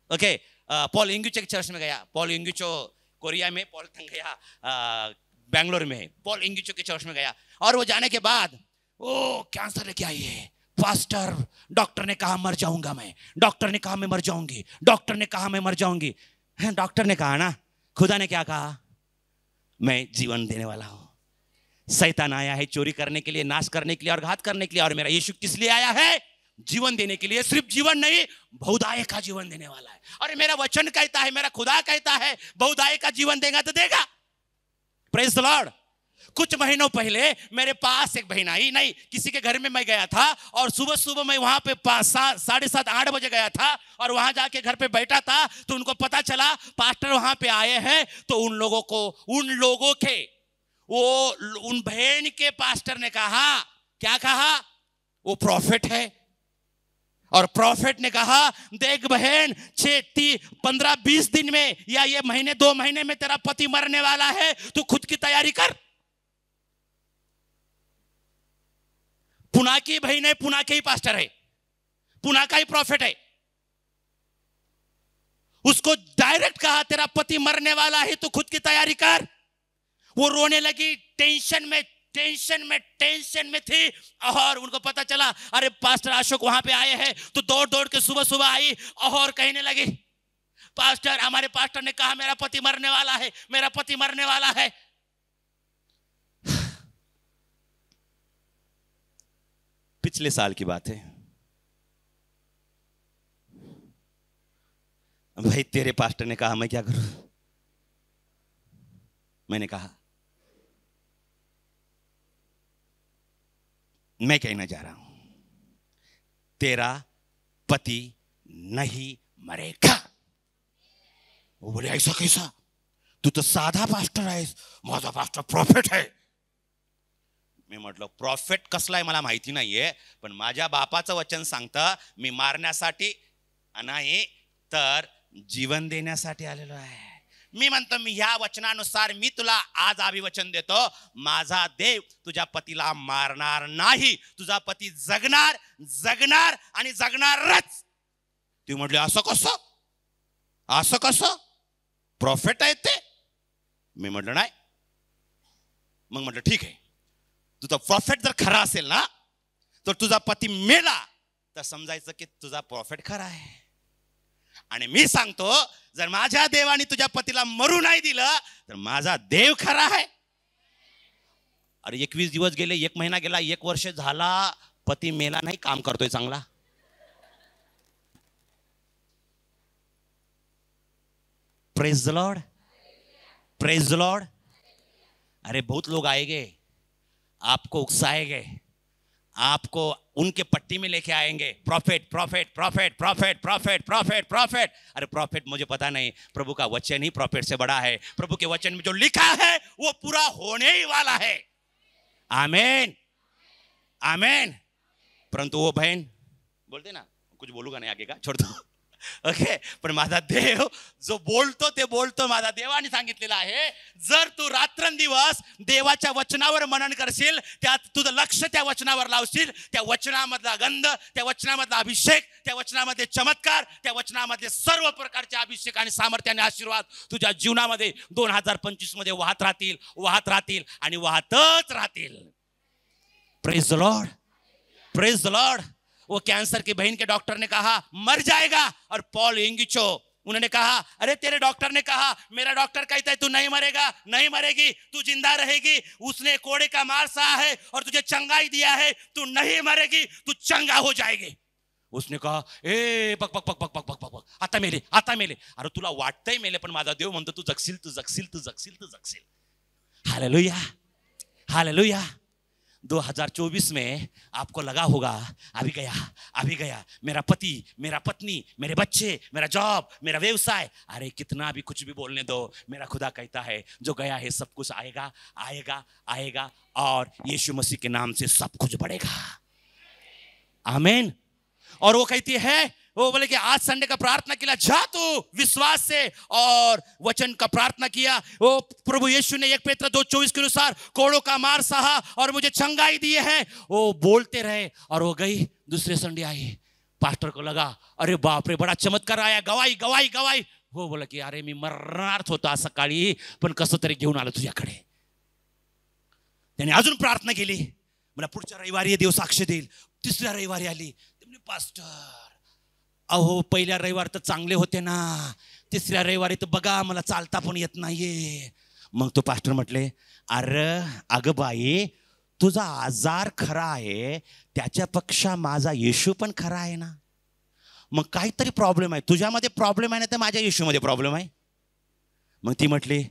ओके, पॉल एंगुचो के चर्च में गया। पॉल एंगुचो कोरिया में, पॉल तंगया बैंगलोर में, पॉल एंगुचो के चर्च में गया। और वो जाने के बाद ओ कैंसर लेके आई है पास्टर, डॉक्टर ने कहा मर जाऊंगा मैं, डॉक्टर ने कहा मैं मर जाऊंगी, डॉक्टर ने कहा मैं मर जाऊंगी। डॉक्टर ने कहा ना, खुदा ने क्या कहा? मैं जीवन देने वाला हूं। शैतान आया है चोरी करने के लिए, नाश करने के लिए और घात करने के लिए, और मेरा यीशु किस लिए आया है? जीवन देने के लिए। सिर्फ जीवन नहीं, बहुदाय का जीवन देने वाला है। और मेरा वचन कहता है, मेरा खुदा कहता है, बहुदाय का जीवन देगा तो देगा। Praise the Lord. कुछ महीनों पहले मेरे पास एक बहन आई, नहीं किसी के घर में मैं गया था, और सुबह सुबह मैं वहां पे 7:30-8 बजे गया था, और वहां जाके घर पे बैठा था, तो उनको पता चला पास्टर वहां पे आए हैं। तो उन लोगों के उन बहन के पास्टर ने कहा, क्या कहा? वो प्रॉफिट है। और प्रॉफिट ने कहा, देख बहन, 15-20 दिन में या ये महीने 2 महीने में तेरा पति मरने वाला है, तू खुद की तैयारी कर। पुना की बहन है, पुना के ही पास्टर है, पुना का ही प्रॉफिट है। उसको डायरेक्ट कहा, तेरा पति मरने वाला है, तू खुद की तैयारी कर। वो रोने लगी, टेंशन में थी। और उनको पता चला, अरे पास्टर अशोक वहां पे आए हैं, तो दौड़ दौड़ के सुबह सुबह आई और कहने लगी, पास्टर, हमारे पास्टर ने कहा मेरा पति मरने वाला है, मेरा पति मरने वाला है। पिछले साल की बात है। भाई तेरे पास्टर ने कहा, मैं क्या करूं? मैंने कहा, मैं कहना जा रहा हूं, तेरा पति नहीं मरेगा। वो बोले, ऐसा कैसा? तू तो साधा पास्टर आहे, माझा पास्टर प्रॉफिट आहे। मी म्हटलं, प्रॉफिट कसला आहे मला माहिती नाहीये, पण माझ्या बापाचं वचन सांगतं, मी मारण्यासाठी नाही तर जीवन देण्यासाठी आलेलो आहे। मी म्हणतो, मी ह्या वचनानुसार मी तुला आज अभिवचन देतो, माझा देव तुझ्या पतीला मारणार नाही, तुझा पती जगणार आणि जगणारच। ती म्हटली, असं कसं? प्रॉफिट आहे ते? मी म्हटलं नाही। मग म्हटलं, ठीक आहे, तुझा प्रॉफिट जर खरा असेल ना, तर तुझा पती मेला तर समजायचं की तुझा प्रॉफिट खरा आहे। आणि मी सांगतो, जर माझ्या देवाने तुझ्या पतीला मरू नाही दिलं तर माझा देव खरा आहे। अरे 21 दिवस गेले, 1 महिना गेला, 1 वर्ष झाला, पती मेला नाही, काम करतोय चांगला। Praise the Lord, praise the Lord. अरे बहुत लोग आएंगे, आपको उकसाएंगे, आपको उनके पट्टी में लेके आएंगे, profit profit profit profit profit profit profit. अरे प्रॉफिट मुझे पता नहीं, प्रभु का वचन ही प्रॉफिट से बड़ा है। प्रभु के वचन में जो लिखा है वो पूरा होने ही वाला है। आमीन, आमीन। परंतु वो बहन बोलते ना, कुछ बोलूंगा नहीं आगे का, छोड़ दो। ओके, पण माझा देव जो बोलतो ते बोलतो। माझा देवाने सांगितलेला आहे, जर तू रात्रंदिवस देवाच्या वचनावर मनन करशील, त्यात तुझं लक्ष त्या वचनावर लावशील, त्या वचनामधला गंध, त्या वचनामधला अभिषेक, त्या वचनामध्ये चमत्कार, त्या वचनामध्ये सर्व प्रकारचे अभिषेक आणि सामर्थ्य आणि आशीर्वाद तुझ्या जीवनामध्ये 2025 मध्ये वाहत राहतील आणि वाहतच राहतील। Praise the Lord, praise the Lord. वो कैंसर की बहन के डॉक्टर ने कहा मर जाएगा, और पॉल एंगुचो उन्होंने कहा, अरे तेरे डॉक्टर ने कहा, मेरा डॉक्टर कहता है तू नहीं मरेगा, नहीं मरेगी, तू जिंदा रहेगी। उसने कोड़े का मार सहा है और तुझे चंगाई दिया है, तू नहीं मरेगी, तू चंगा हो जाएगी। उसने कहा, ए बक बक बक बक बक बक बक, आता मेले, आता मेले. अरे तुला वाटतंय मेले, पण माझा देव म्हणतो तू जगशील, तू जगशील, तू जगशील, तू जगशील. Hallelujah, hallelujah. 2024 में आपको लगा होगा अभी गया, अभी गया, मेरा पति, मेरा पत्नी, मेरे बच्चे, मेरा जॉब, मेरा व्यवसाय. अरे कितना भी कुछ भी बोलने दो, मेरा खुदा कहता है जो गया है सब कुछ आएगा, आएगा, आएगा, और यीशु मसीह के नाम से सब कुछ बढ़ेगा. आमीन. और वो कहती है, वो बोले कि आज संडे का प्रार्थना किया, जा तू विश्वास से और वचन का प्रार्थना किया. वो प्रभु यीशु ने 1 पेत्र 2:24 के अनुसार कोड़ों का मार सहा और मुझे चंगाई दिए हैं. वो बोलते रहे और वो गई. दूसरे संडे आई, पास्टर को लगा अरे बाप रे बड़ा चमत्कार आया, गवाही गवाही गवाही. वो बोला की अरे मी मरणार होतो आज सकाळी, पण कसं तरी घेऊन आलो तुझ्याकडे. त्याने अजून प्रार्थना केली, मला पुढच्या रविवारी देव साक्ष देईल. तिसऱ्या रविवारी आली, पास्टर अहो पहिल्या रविवार तर चांगले होते ना, तिसऱ्या रविवारी तर बघा मला चालता पण येत नाहीये. मग तो पास्टर म्हटले, अरे अगं बाई तुझा आजार खरा आहे, त्याच्यापेक्षा माझा येशू पण खरा आहे ना. मग काहीतरी प्रॉब्लेम आहे, तुझ्यामध्ये प्रॉब्लेम आहे ना तर माझ्या येशूमध्ये प्रॉब्लेम आहे. मग ती म्हटली,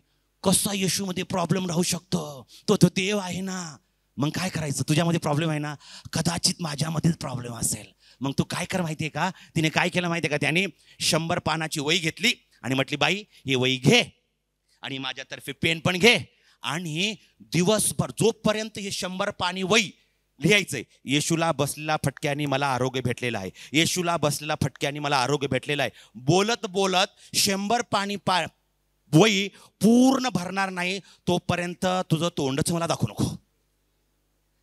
कसा येशूमध्ये प्रॉब्लेम राहू शकतो, तो तो देव आहे ना. मग काय करायचं, तुझ्यामध्ये प्रॉब्लेम आहे ना, कदाचित माझ्यामध्येच प्रॉब्लेम असेल. मग तू काय कर माहितीये का, तिने काय केलं माहितीये का, त्याने 100 पानाची वही घेतली आणि म्हटली, बाई ही वही घे आणि माझ्यातर्फे पेन पण घे, आणि दिवसभर जोपर्यंत हे 100 पानी वही लिहायचंय, येशूला बसलेला फटक्याने मला आरोग्य भेटलेलं आहे, येशूला बसलेला फटक्याने मला आरोग्य भेटलेलं आहे. बोलत बोलत 100 पानी वही पूर्ण भरणार नाही तोपर्यंत तुझं तोंडच मला दाखवू नको.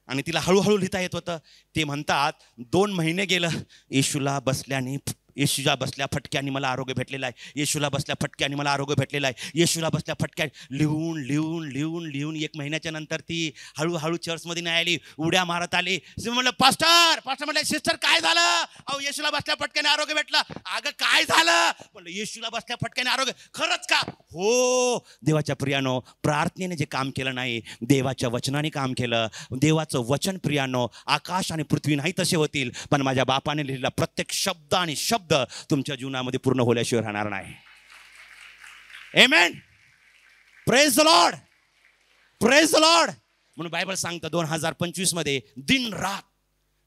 आणि तिला हळूहळू लिहिता येत होतं. ते म्हणतात 2 महिने गेलं, येशूला बसल्याने, येशूला बसल्या फटक्याने मला आरोग्य भेटलेलं आहे, येशूला बसल्या फटक्याने मला आरोग्य भेटलेलं आहे, येशूला बसल्या फटक्याने लिहून लिहून लिहून लिहून 1 महिन्याच्या नंतर ती हळूहळू चर्चमध्ये नाही आली, उड्या मारत आली. म्हणलं पास्टर, पास्टर म्हटलं सिस्टर काय झालं, अहो येशूला बसल्या फटक्याने आरोग्य भेटलं. अगं काय झालं, म्हणलं येशूला बसल्या फटक्याने आरोग्य. खरंच का, हो. देवाच्या प्रियानो, प्रार्थनेने जे काम केलं नाही, देवाच्या वचनाने काम केलं. देवाचं वचन प्रियानो, आकाश आणि पृथ्वी नाही तसे होतील, पण माझ्या बापाने लिहिलेला प्रत्येक शब्द आणि शब्द तुमच्या जीवनामध्ये पूर्ण होल्याशिवाय राहणार नाही. Amen. Praise the Lord, praise the lord. म्हणून बायबल सांगतं 2025 मध्ये दिन रात,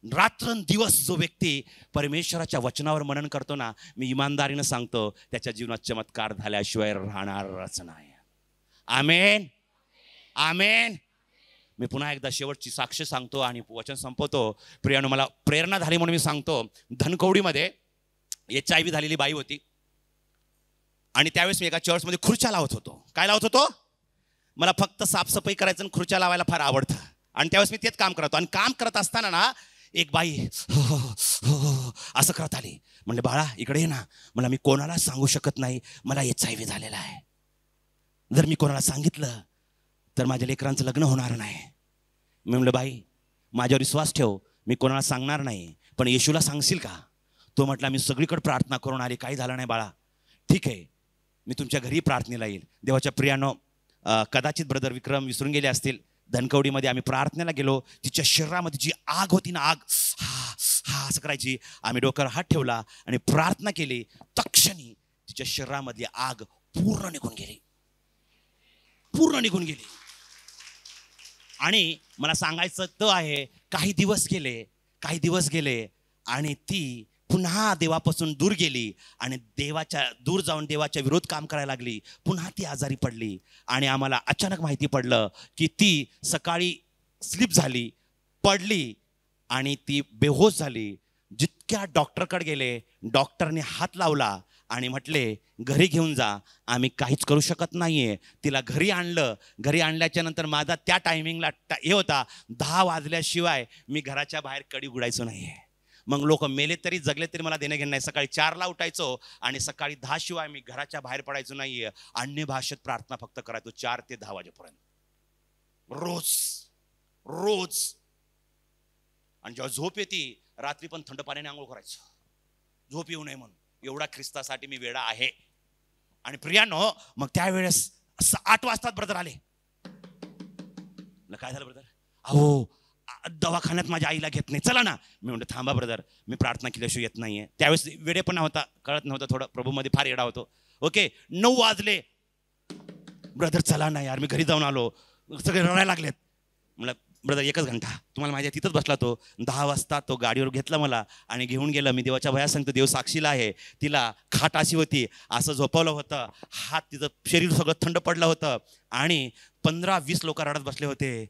रात्रंदिवस जो व्यक्ती परमेश्वराच्या वचनावर मनन करतो ना, मी इमानदारीने सांगतो त्याच्या जीवनात चमत्कार झाल्याशिवाय राहणारच नाही. आमेन, आमेन. मी पुन्हा एकदा शेवटची साक्ष सांगतो आणि वचन संपवतो. प्रियानो, मला प्रेरणा झाली म्हणून मी सांगतो. धनकवडीमध्ये HIV झालेली बाई होती आणि त्यावेळेस मी एका चर्चमध्ये खुर्च्या लावत होतो. काय लावत होतो, मला फक्त साफसफाई करायचं आणि खुर्च्या लावायला फार आवडतं. आणि त्यावेळेस मी तेच काम करतो. आणि काम करत असताना ना एक बाई असं करत आली. म्हणले, बाळा इकडे ये ना. मला मी कोणाला सांगू शकत नाही मला HIV झालेला आहे. जर मी कोणाला सांगितलं तर माझ्या लेकरांचं लग्न होणार नाही. मी म्हणलं, बाई माझ्यावर विश्वास ठेव, मी कोणाला सांगणार नाही, पण येशूला सांगशील का. तो म्हटला, मी सगळीकडे प्रार्थना करून आली, काही झालं नाही बाळा. ठीक आहे, मी तुमच्या घरी प्रार्थनेला येईल. देवाच्या प्रियानो, कदाचित ब्रदर विक्रम विसरून गेले असतील, धनकवडीमध्ये आम्ही प्रार्थनेला गेलो. तिच्या शरीरामध्ये जी आग होती ना, आग हा हा असं करायची. आम्ही डोक्यावर हात ठेवला आणि प्रार्थना केली. तक्षणी तिच्या शरीरामधली आग पूर्ण निघून गेली, पूर्ण निघून गेली. आणि मला सांगायचं तो आहे, काही दिवस गेले आणि ती पुन्हा देवापासून दूर गेली आणि दूर जाऊन देवाच्या विरोध काम करायला लागली. पुन्हा ती आजारी पडली आणि आम्हाला अचानक माहिती पडलं की ती सकाळी स्लिप झाली, पडली आणि ती बेहोश झाली. जितक्या डॉक्टरकडे गेले, डॉक्टरने हात लावला आणि म्हटले घरी घेऊन जा, आम्ही काहीच करू शकत नाहीये. तिला घरी आणलं. घरी आणल्याच्या नंतर माझा त्या टायमिंगला हे होता, 10 वाजल्याशिवाय मी घराच्या बाहेर कडी उघडायचो नाहीये. मग लोक मेले तरी जगले तरी मला देणं घेणं नाही. सकाळी 4ला उठायचो आणि सकाळी 10 शिवाय मी घराच्या बाहेर पडायचो नाहीये. अन्य भाषेत प्रार्थना फक्त करायचो 4 ते 10 वाजेपर्यंत रोज रोज. आणि जेव्हा झोप येते रात्री पण थंड पाण्याने आंघोळ करायचं, झोप येऊ नये म्हणून. एवढा ख्रिस्तासाठी मी वेडा आहे. आणि प्रियानो मग त्यावेळेस 8 वाजता ब्रदर आले. काय झालं ब्रदर? अहो दवाखान्यात माझ्या आईला घेत नाही, चला ना. मी म्हणतो थांबा ब्रदर, मी प्रार्थना केल्याशिवाय येत नाहीये. त्यावेळेस वेडे पण होता, कळत नव्हतं, थोडं प्रभूमध्ये फार येडा होतो. ओके 9 वाजले, ब्रदर चला ना यार, मी घरी जाऊन आलो, सगळे रडायला लागलेत. म्हणलं ब्रदर 1 घंटा, तुम्हाला माझ्या तिथंच बसला तो. 10 वाजता तो गाडीवर घेतला मला आणि घेऊन गेला. मी देवाच्या भयात सांगतो, देव साक्षीला आहे, तिला खाट अशी होती, असं झोपवलं होतं, हात तिचं शरीर सगळं थंड पडलं होतं आणि 15-20 लोक रडत बसले होते.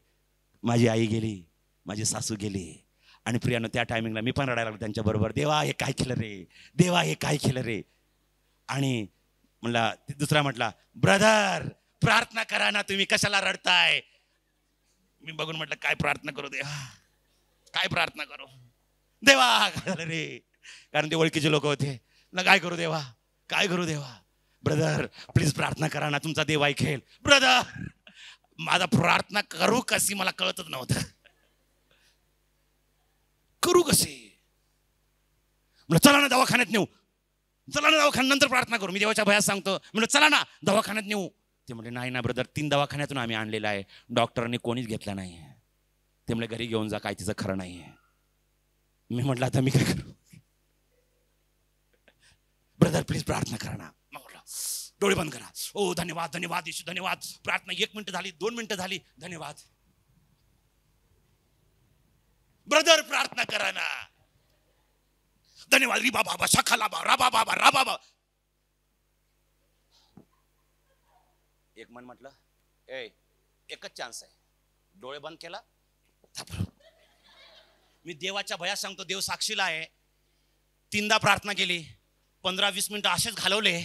माझी आई गेली, माझी सासू गेली आणि प्रियानं त्या टायमिंगला मी पण रडायला लागलो त्यांच्याबरोबर. देवा हे काय केलं रे, देवा हे काय केलं रे. आणि म्हणला दुसरा म्हटला, ब्रदर प्रार्थना करा ना, तुम्ही कशाला रडताय. मी बघून म्हटलं काय प्रार्थना करू देवा, काय प्रार्थना करू देवा, काय झालं रे. कारण ते ओळखीचे लोक होते ना. काय करू देवा, काय करू देवा. ब्रदर प्लीज प्रार्थना करा ना, तुमचा देव ऐकेल. ब्रदर माझा प्रार्थना करू कशी मला कळतच नव्हतं, करू कसे. म्हणलं चला ना दवाखान्यात नेऊ, चला ना दवाखान्यात, नंतर प्रार्थना करू. मी देवाच्या भयात सांगतो, म्हणलं चला ना दवाखान्यात नेऊ. ते म्हणले नाही ना ब्रदर, 3 दवाखान्यातून आम्ही आणलेला आहे, डॉक्टरांनी कोणीच घेतला नाही. ते म्हणले घरी घेऊन जा, काय तिचं खरं नाही. मी म्हटलं आता मी काय करू. ब्रदर प्लीज प्रार्थना करा ना. मग म्हटलं डोळे बंद करा. ओ धन्यवाद धन्यवाद येशू धन्यवाद. प्रार्थना 1 मिनिट झाली, 2 मिनिटं झाली, धन्यवाद. ब्रदर प्रार्थना करा ना, धन्यवाद. रिबा बाबा शाखा लाबा राबा बाबा राबा बाबा. एक मन म्हटलं एकच चान्स आहे. डोळे बंद केला. मी देवाच्या भयात सांगतो, देव साक्षीला आहे, 3दा प्रार्थना केली, 15-20 मिनिटं असेच घालवले,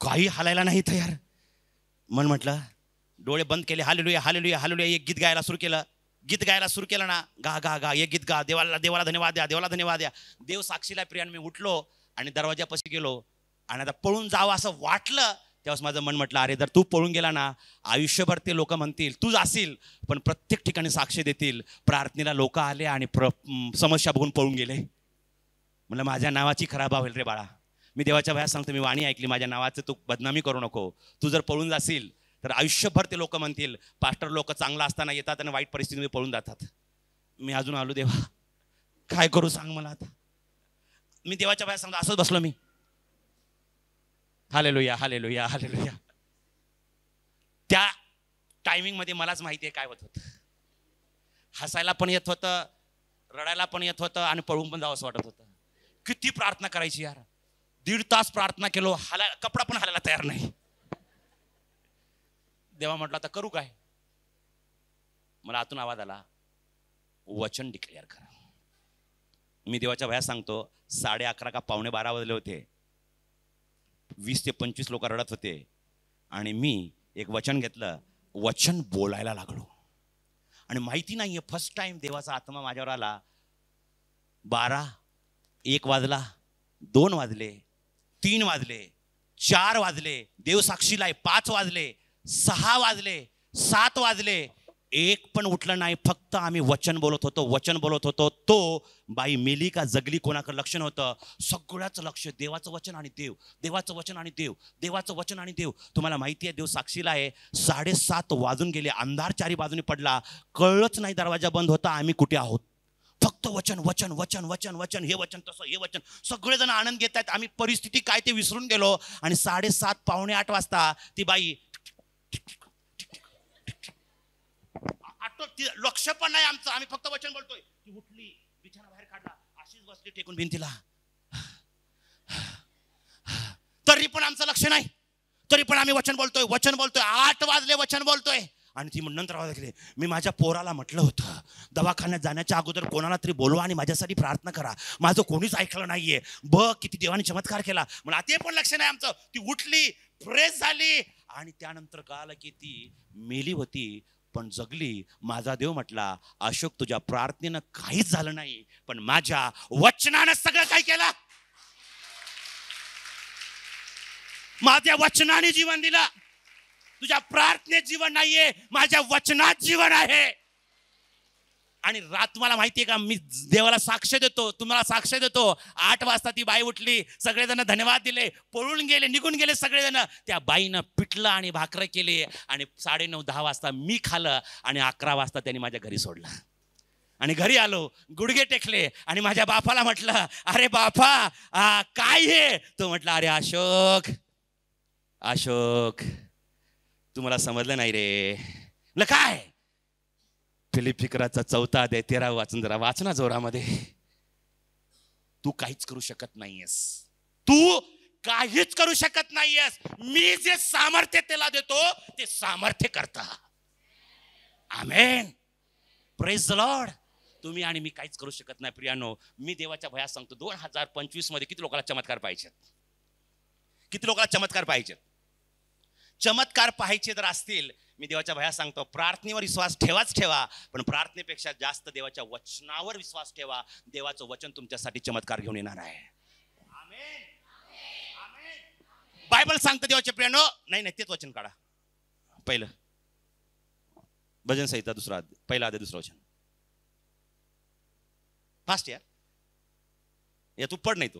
काही हालायला नाही तयार. मन म्हटलं डोळे बंद केले, हालेलुया हालेलुया हालेलुया. एक गीत गायला सुरू केलं, गीत गायला सुरू केलं ना, गा गा गा एक गीत गा, देवाला देवाला धन्यवाद द्या, देवाला धन्यवाद द्या. देव साक्षीला प्रियान. मी उठलो आणि दरवाजापाशी गेलो आणि आता पळून जावं असं वाटलं. तेव्हाच माझं मन म्हटलं अरे जर तू पळून गेला ना, आयुष्यभर ते लोक म्हणतील तू जाशील, पण प्रत्येक ठिकाणी साक्ष देतील. प्रार्थनेला लोक आले आणि समस्या बघून पळून गेले. म्हणलं माझ्या नावाची खराब होईल रे बाळा. मी देवाच्या भयात सांगतो, मी वाणी ऐकली, माझ्या नावाचं तू बदनामी करू नको. तू जर पळून जाशील तर आयुष्यभर ते लोक म्हणतील पास्टर लोक चांगला असताना येतात आणि वाईट परिस्थितीमध्ये पळून जातात. मी अजून आलो देवा, काय करू सांग मला आता. मी देवाच्या भयात सांगतो, असंच बसलो मी. Hallelujah hallelujah hallelujah. त्या टायमिंग मध्ये मलाच माहिती आहे काय होत होतं. हसायला पण येत होतं, रडायला पण येत होतं आणि पळून पण जावं असं वाटत होतं. किती प्रार्थना करायची यार, 1.5 तास प्रार्थना केलो, कपडा पण हालायला तयार नाही. देवा म्हटलं आता करू काय. मला आतून आवाज आला, वचन डिक्लेअर करा. मी देवाच्या भयात सांगतो, 11:30 का 11:45 वाजले होते. 20 ते 25 लोक रडत होते आणि मी एक वचन घेतलं, वचन बोलायला लागलो. आणि माहिती नाहीये फर्स्ट टाइम देवाचा आत्मा माझ्यावर आला. 12, 1 वाजला, 2 वाजले, 3 वाजले, 4 वाजले, देव साक्षीला आहे, 5 वाजले, 6 वाजले, 7 वाजले, एक पण उठलं नाही. फक्त आम्ही वचन बोलत होतो, वचन बोलत होतो. तो बाई मेली का जगली कोणाकडे लक्ष नव्हतं, सगळ्याचं लक्ष देवाचं वचन आणि देव, देवाचं वचन आणि देव, देवाचं वचन आणि देव. तुम्हाला माहिती आहे देव साक्षीला आहे, 7:30 वाजून गेले, अंधार 4 बाजूने पडला, कळलंच नाही दरवाजा बंद होता आम्ही कुठे आहोत. फक्त वचन वचन वचन वचन वचन, हे वचन तसं, हे वचन. सगळेजण आनंद घेत आहेत, आम्ही परिस्थिती काय ते विसरून गेलो. आणि 7:30 पावणे 8 वाजता ती बाई, लक्ष पण नाही आमचं, आम्ही फक्त वचन बोलतोय. ती उठली, बिछाना बाहेर काढला, अशीच बसली टेकून भिंतीला. तरी पण आमचं लक्ष नाही, तरी पण आम्ही वचन बोलतोय, वचन बोलतोय. 8 वाजले वचन बोलतोय. आणि ती नंतर आवाज ऐकले, मी माझ्या पोराला म्हटलं होतं दवाखान्यात जाण्याच्या अगोदर कोणाला तरी बोलवा आणि माझ्यासाठी प्रार्थना करा, माझं कोणीच ऐकलं नाहीये. बघ किती देवाने चमत्कार केला. मला ते पण लक्ष नाही आमचं. ती उठली, फ्रेश झाली आणि त्यानंतर कळालं की ती मेली होती पण जगली. माझा देव म्हटला, अशोक तुझ्या प्रार्थनेनं काहीच झालं नाही, पण माझ्या वचनानं सगळं काय केलं. माझ्या वचनाने जीवन दिलं. तुझ्या प्रार्थनेत जीवन नाहीये, माझ्या वचनात जीवन आहे. आणि तुम्हाला माहितीये का, मी देवाला साक्ष देतो, तुम्हाला साक्ष देतो, 8 वाजता ती बाई उठली, सगळेजण धन्यवाद दिले, पळून गेले, निघून गेले सगळेजण. त्या बाईनं पिठलं आणि भाकरं केली आणि 9:30-10 वाजता मी खाल्लं आणि 11 वाजता त्यांनी माझ्या घरी सोडलं. आणि घरी आलो, गुडघे टेकले आणि माझ्या बापाला म्हटलं, अरे बापा काय हे? तो म्हटला, अरे अशोक तुम्हाला समजलं नाही रे. म्हटलं काय? फिलिपिकराचा 4 अध्याय 13 वाचून जरा वाचना जोरामध्ये. तू काहीच करू शकत नाहीयेस, तू काहीच करू शकत नाहीयेस. मी जे सामर्थ्य त्याला देतो ते सामर्थ्य करता. आमेन, प्रेज द लॉर्ड. तुम्ही आणि मी काहीच करू शकत नाही प्रियानो. मी देवाच्या भयात सांगतो, 2025 मध्ये किती लोकांना चमत्कार पाहिजेत? किती लोकांना चमत्कार पाहिजेत? चमत्कार पाहायचे जर असतील, मी देवाच्या भयात सांगतो, प्रार्थनेवर विश्वास ठेवा, पण प्रार्थनेपेक्षा जास्त देवाच्या वचनावर विश्वास ठेवा. देवाचं वचन तुमच्यासाठी चमत्कार घेऊन येणार आहे. आमेन, आमेन. बायबल सांगतं देवाच्या प्रियानो, नाही तेच वचन काढा. पहिलं भजन संहिता 2 अध्याय, पहिला अध्याय 2 वचन. फास्ट या तू पढ़ नहीं तो.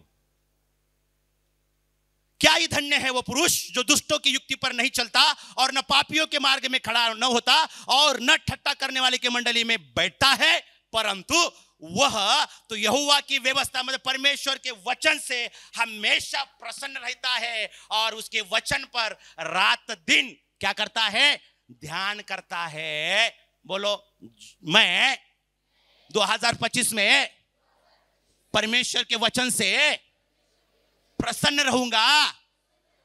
क्या ही धन्य है वो पुरुष जो दुष्टों की युक्ति पर नहीं चलता और न पापियों के मार्ग में खड़ा न होता और न ठट्टा करने वाले की मंडली में बैठता है, परंतु वह तो यहोवा की व्यवस्था में परमेश्वर के वचन से हमेशा प्रसन्न रहता है और उसके वचन पर रात दिन क्या करता है? ध्यान करता है. बोलो, मैं 2025 में परमेश्वर के वचन से प्रसन्न रहूंगा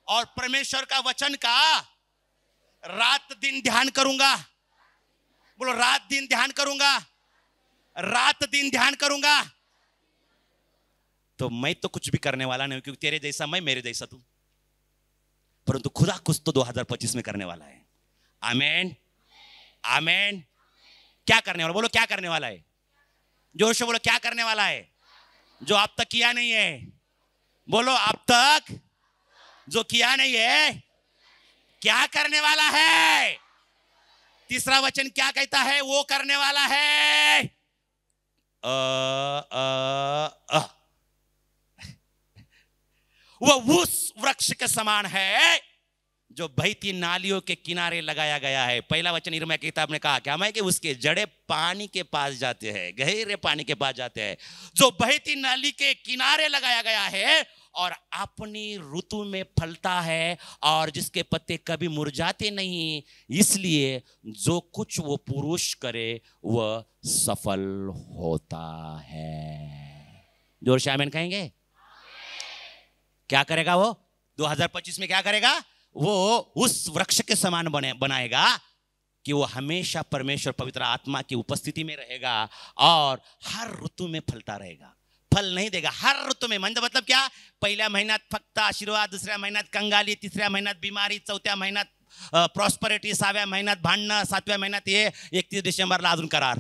और परमेश्वर का वचन का रात दिन ध्यान करूंगा. बोलो, रात दिन ध्यान करूंगा, रात दिन ध्यान करूंगा. तो मैं तो कुछ भी करने वाला नहीं, क्योंकि तेरे जैसा मैं, मेरे जैसा तू, परंतु खुदा कुछ तो 2025 में करने वाला है. आमेन, आमेन. क्या करने वाला? बोलो, क्या करने वाला है? जोर से बोलो, क्या करने वाला है? जो अब तक किया नहीं है. बोलो, अब तक जो किया नहीं है, क्या करने वाला है? तीसरा वचन क्या कहता है? वो करने वाला है. वो उस वृक्ष के समान है जो बहती नालियों के किनारे लगाया गया है. पहला वचन यिर्मयाह की किताब ने कहा क्या मैं कि उसके जड़े पानी के पास जाते हैं, गहरे पानी के पास जाते हैं. जो बहती नाली के किनारे लगाया गया है और अपनी ऋतु में फलता है और जिसके पत्ते कभी मुरझाते नहीं, इसलिए जो कुछ वो पुरुष करे वह सफल होता है. जोर से आमीन कहेंगे? क्या करेगा वो 2025 में? क्या करेगा वो? उस वृक्ष के समान बनाएगा कि वो हमेशा परमेश्वर पवित्र आत्मा की उपस्थिति में रहेगा और हर ऋतु में फलता रहेगा. फल नहीं देगा हर ऋतु में. मतलब क्या? पहिल्या महिन्यात फक्त आशीर्वाद, दुसऱ्या महिन्यात कंगाली, तिसऱ्या महिन्यात बिमारी, चौथ्या महिन्यात प्रॉस्परिटी, 6व्या महिन्यात भांडणं, 7व्या महिन्यात हे 31 डिसेंबरला अजून करार.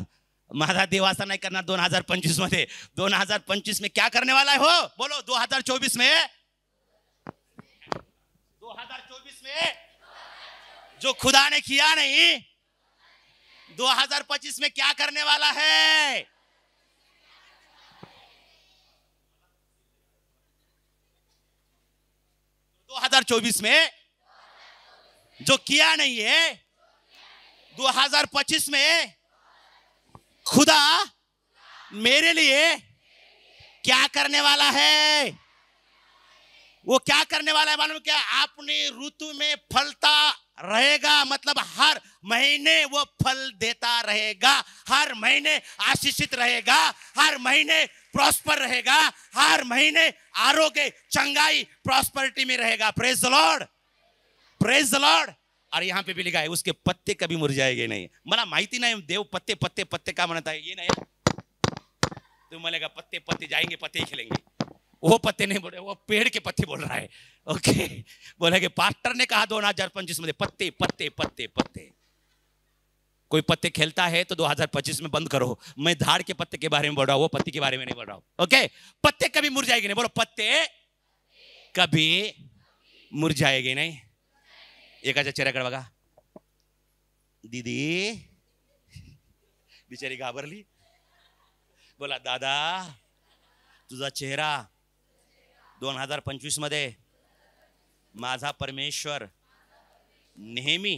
माझा देव असा नाही करणार 2025 मध्ये. 2025 में क्या करने वाला है हो? बोलो, 2024 में 2024 में जो खुदा ने किया नहीं, 2025 में क्या करने वाला है? दो 2024 में जो किया नहीं है, 2025 में खुदा मेरे लिए क्या करने वाला है? वो क्या करने वाला है मालूम क्या? अपनी ऋतु में फलता रहेगा. मतलब हर महीने वो फल देता रहेगा, हर महीने आशीषित रहेगा, हर महीने प्रॉस्पर रहेगा, हर महीने आरोग्य, चंगाई, प्रॉस्पेरिटी में रहेगा. Praise the Lord, praise the Lord. और यहाँ पे भी लिखा है उसके पत्ते कभी मुरझाएंगे नहीं. मला माहिती नाही देव पत्ते पत्ते पत्ते का म्हणत आहे. ये नाही तो बोलेगा पत्ते पत्ते जाएंगे, पत्ते ही खिलेंगे. वो पत्ते नहीं बोल रहे, वो पेड़ के पत्ते बोल रहा है. ओके, बोले कि पास्टर ने कहा 2025 में पत्ते पत्ते पत्ते पत्ते. कोई पत्ते खेलता है तो 2025 में बंद करो. मैं झाड़ के पत्ते के बारे में बोल रहा हूं, वो पत्ती के बारे में नहीं बोल रहा हूं. ओके, पत्ते कभी मुरझाएंगे नहीं. बोलो, पत्ते कभी मुरझाएंगे नहीं. एकाच्या चेहऱ्याकडे बघा. दीदी बिचारी घाबरली. बोला दादा, तुझा चेहरा 2025 मध्ये माझा परमेश्वर नेहमी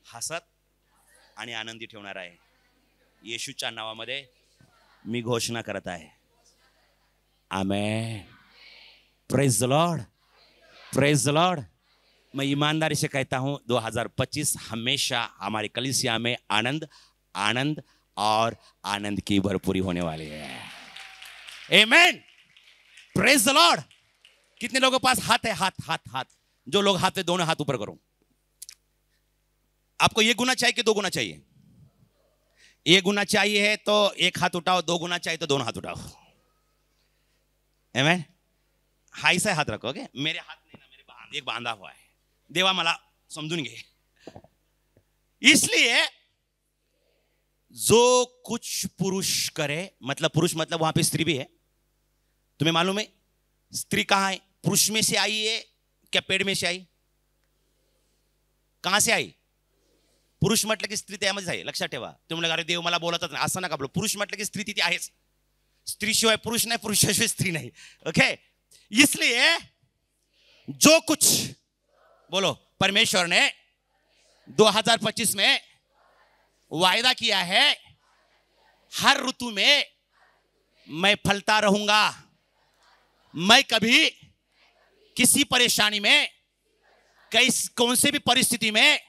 हसत आणि आनंदी ठेवणार आहे. येशूच्या नावामध्ये मी घोषणा करत आहे. Amen. Praise the Lord, praise the Lord. मैं ईमानदारी से कहता हूं 2025 हमेशा हमारी कलीसिया में आनंद, आनंद और आनंद की भरपूरी होने वाली है. आमेन. Praise the Lord. कितने लोगों के पास हाथ है? हाथ हाथ हाथ. जो लोग हाथ है दोनों हाथ ऊपर करो. आपको ये गुना चाहिए कि 2 गुना चाहिए? ये गुना चाहिए है तो एक हाथ उठाओ, 2 गुना चाहिए तो दोनों हाथ उठाओ. आमेन. हाई से हात रखोगे. मेरे हात नाही ना, मेरे एक बांधा हुआ है. देवा मला समजून घे. इसलिए जो कुछ पुरुष करे, मतलब पुरुष मतलब वहां पे स्त्री भी है. तुम्हें मालूम है स्त्री कहां है? पुरुष में से आई है क्या पेड़ में से आई? कहां से आई? पुरुष म्हटलं की स्त्री त्यामध्येच आहे. लक्षात ठेवा. तुम्ही अरे देव मला बोलतच नाही असं नका बोलू. पुरुष म्हटलं की स्त्री तिथे आहेच. स्त्री शिवाय पुरुष नाही, पुरुषाशिवाय स्त्री नाही. ओके. इसलिए जो कुछ बोलो परमेश्वर ने 2025 में वायदा किया है, हर ऋतु में मैं फलता रहूंगा. मैं कभी किसी परेशानी में, कौन से भी परिस्थिति में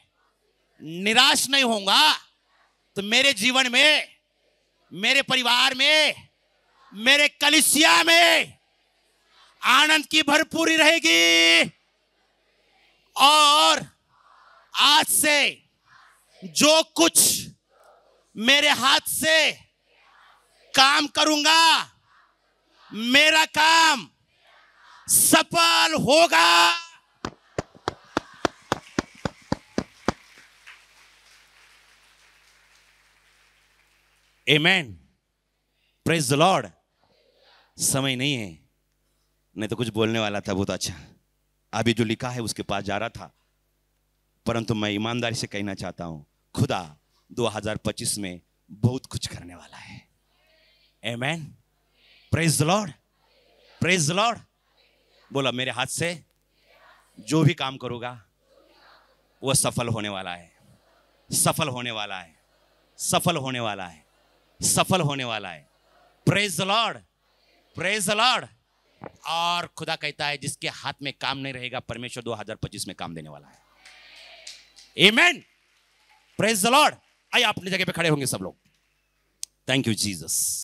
निराश नहीं होऊंगा. तो मेरे जीवन में, मेरे परिवार में, मेरे कलीसिया में आनंद की भरपूरी रहेगी. और आज से जो कुछ मेरे हाथ से काम करूंगा, मेरा काम सफल होगा. आमेन. Praise the Lord. समय नहीं है, नहीं तो कुछ बोलने वाला था बहुत अच्छा. अभी जो लिखा है उसके पास जा रहा था, परंतु मैं ईमानदारी से कहना चाहता हूं खुदा 2025 में बहुत कुछ करने वाला है. Amen. Praise the Lord, praise the Lord. बोला मेरे हाथ से जो भी काम करूंगा वो सफल होने वाला है, सफल होने वाला है, सफल होने वाला है, सफल होने वाला है. Praise the Lord, praise the Lord. और खुदा कहता है जिसके हाथ में काम नहीं रहेगा, परमेश्वर 2025 में काम देने वाला है. आमेन. Praise the Lord. आइए अपनी जगह पे खड़े होंगे सब लोग. Thank you Jesus.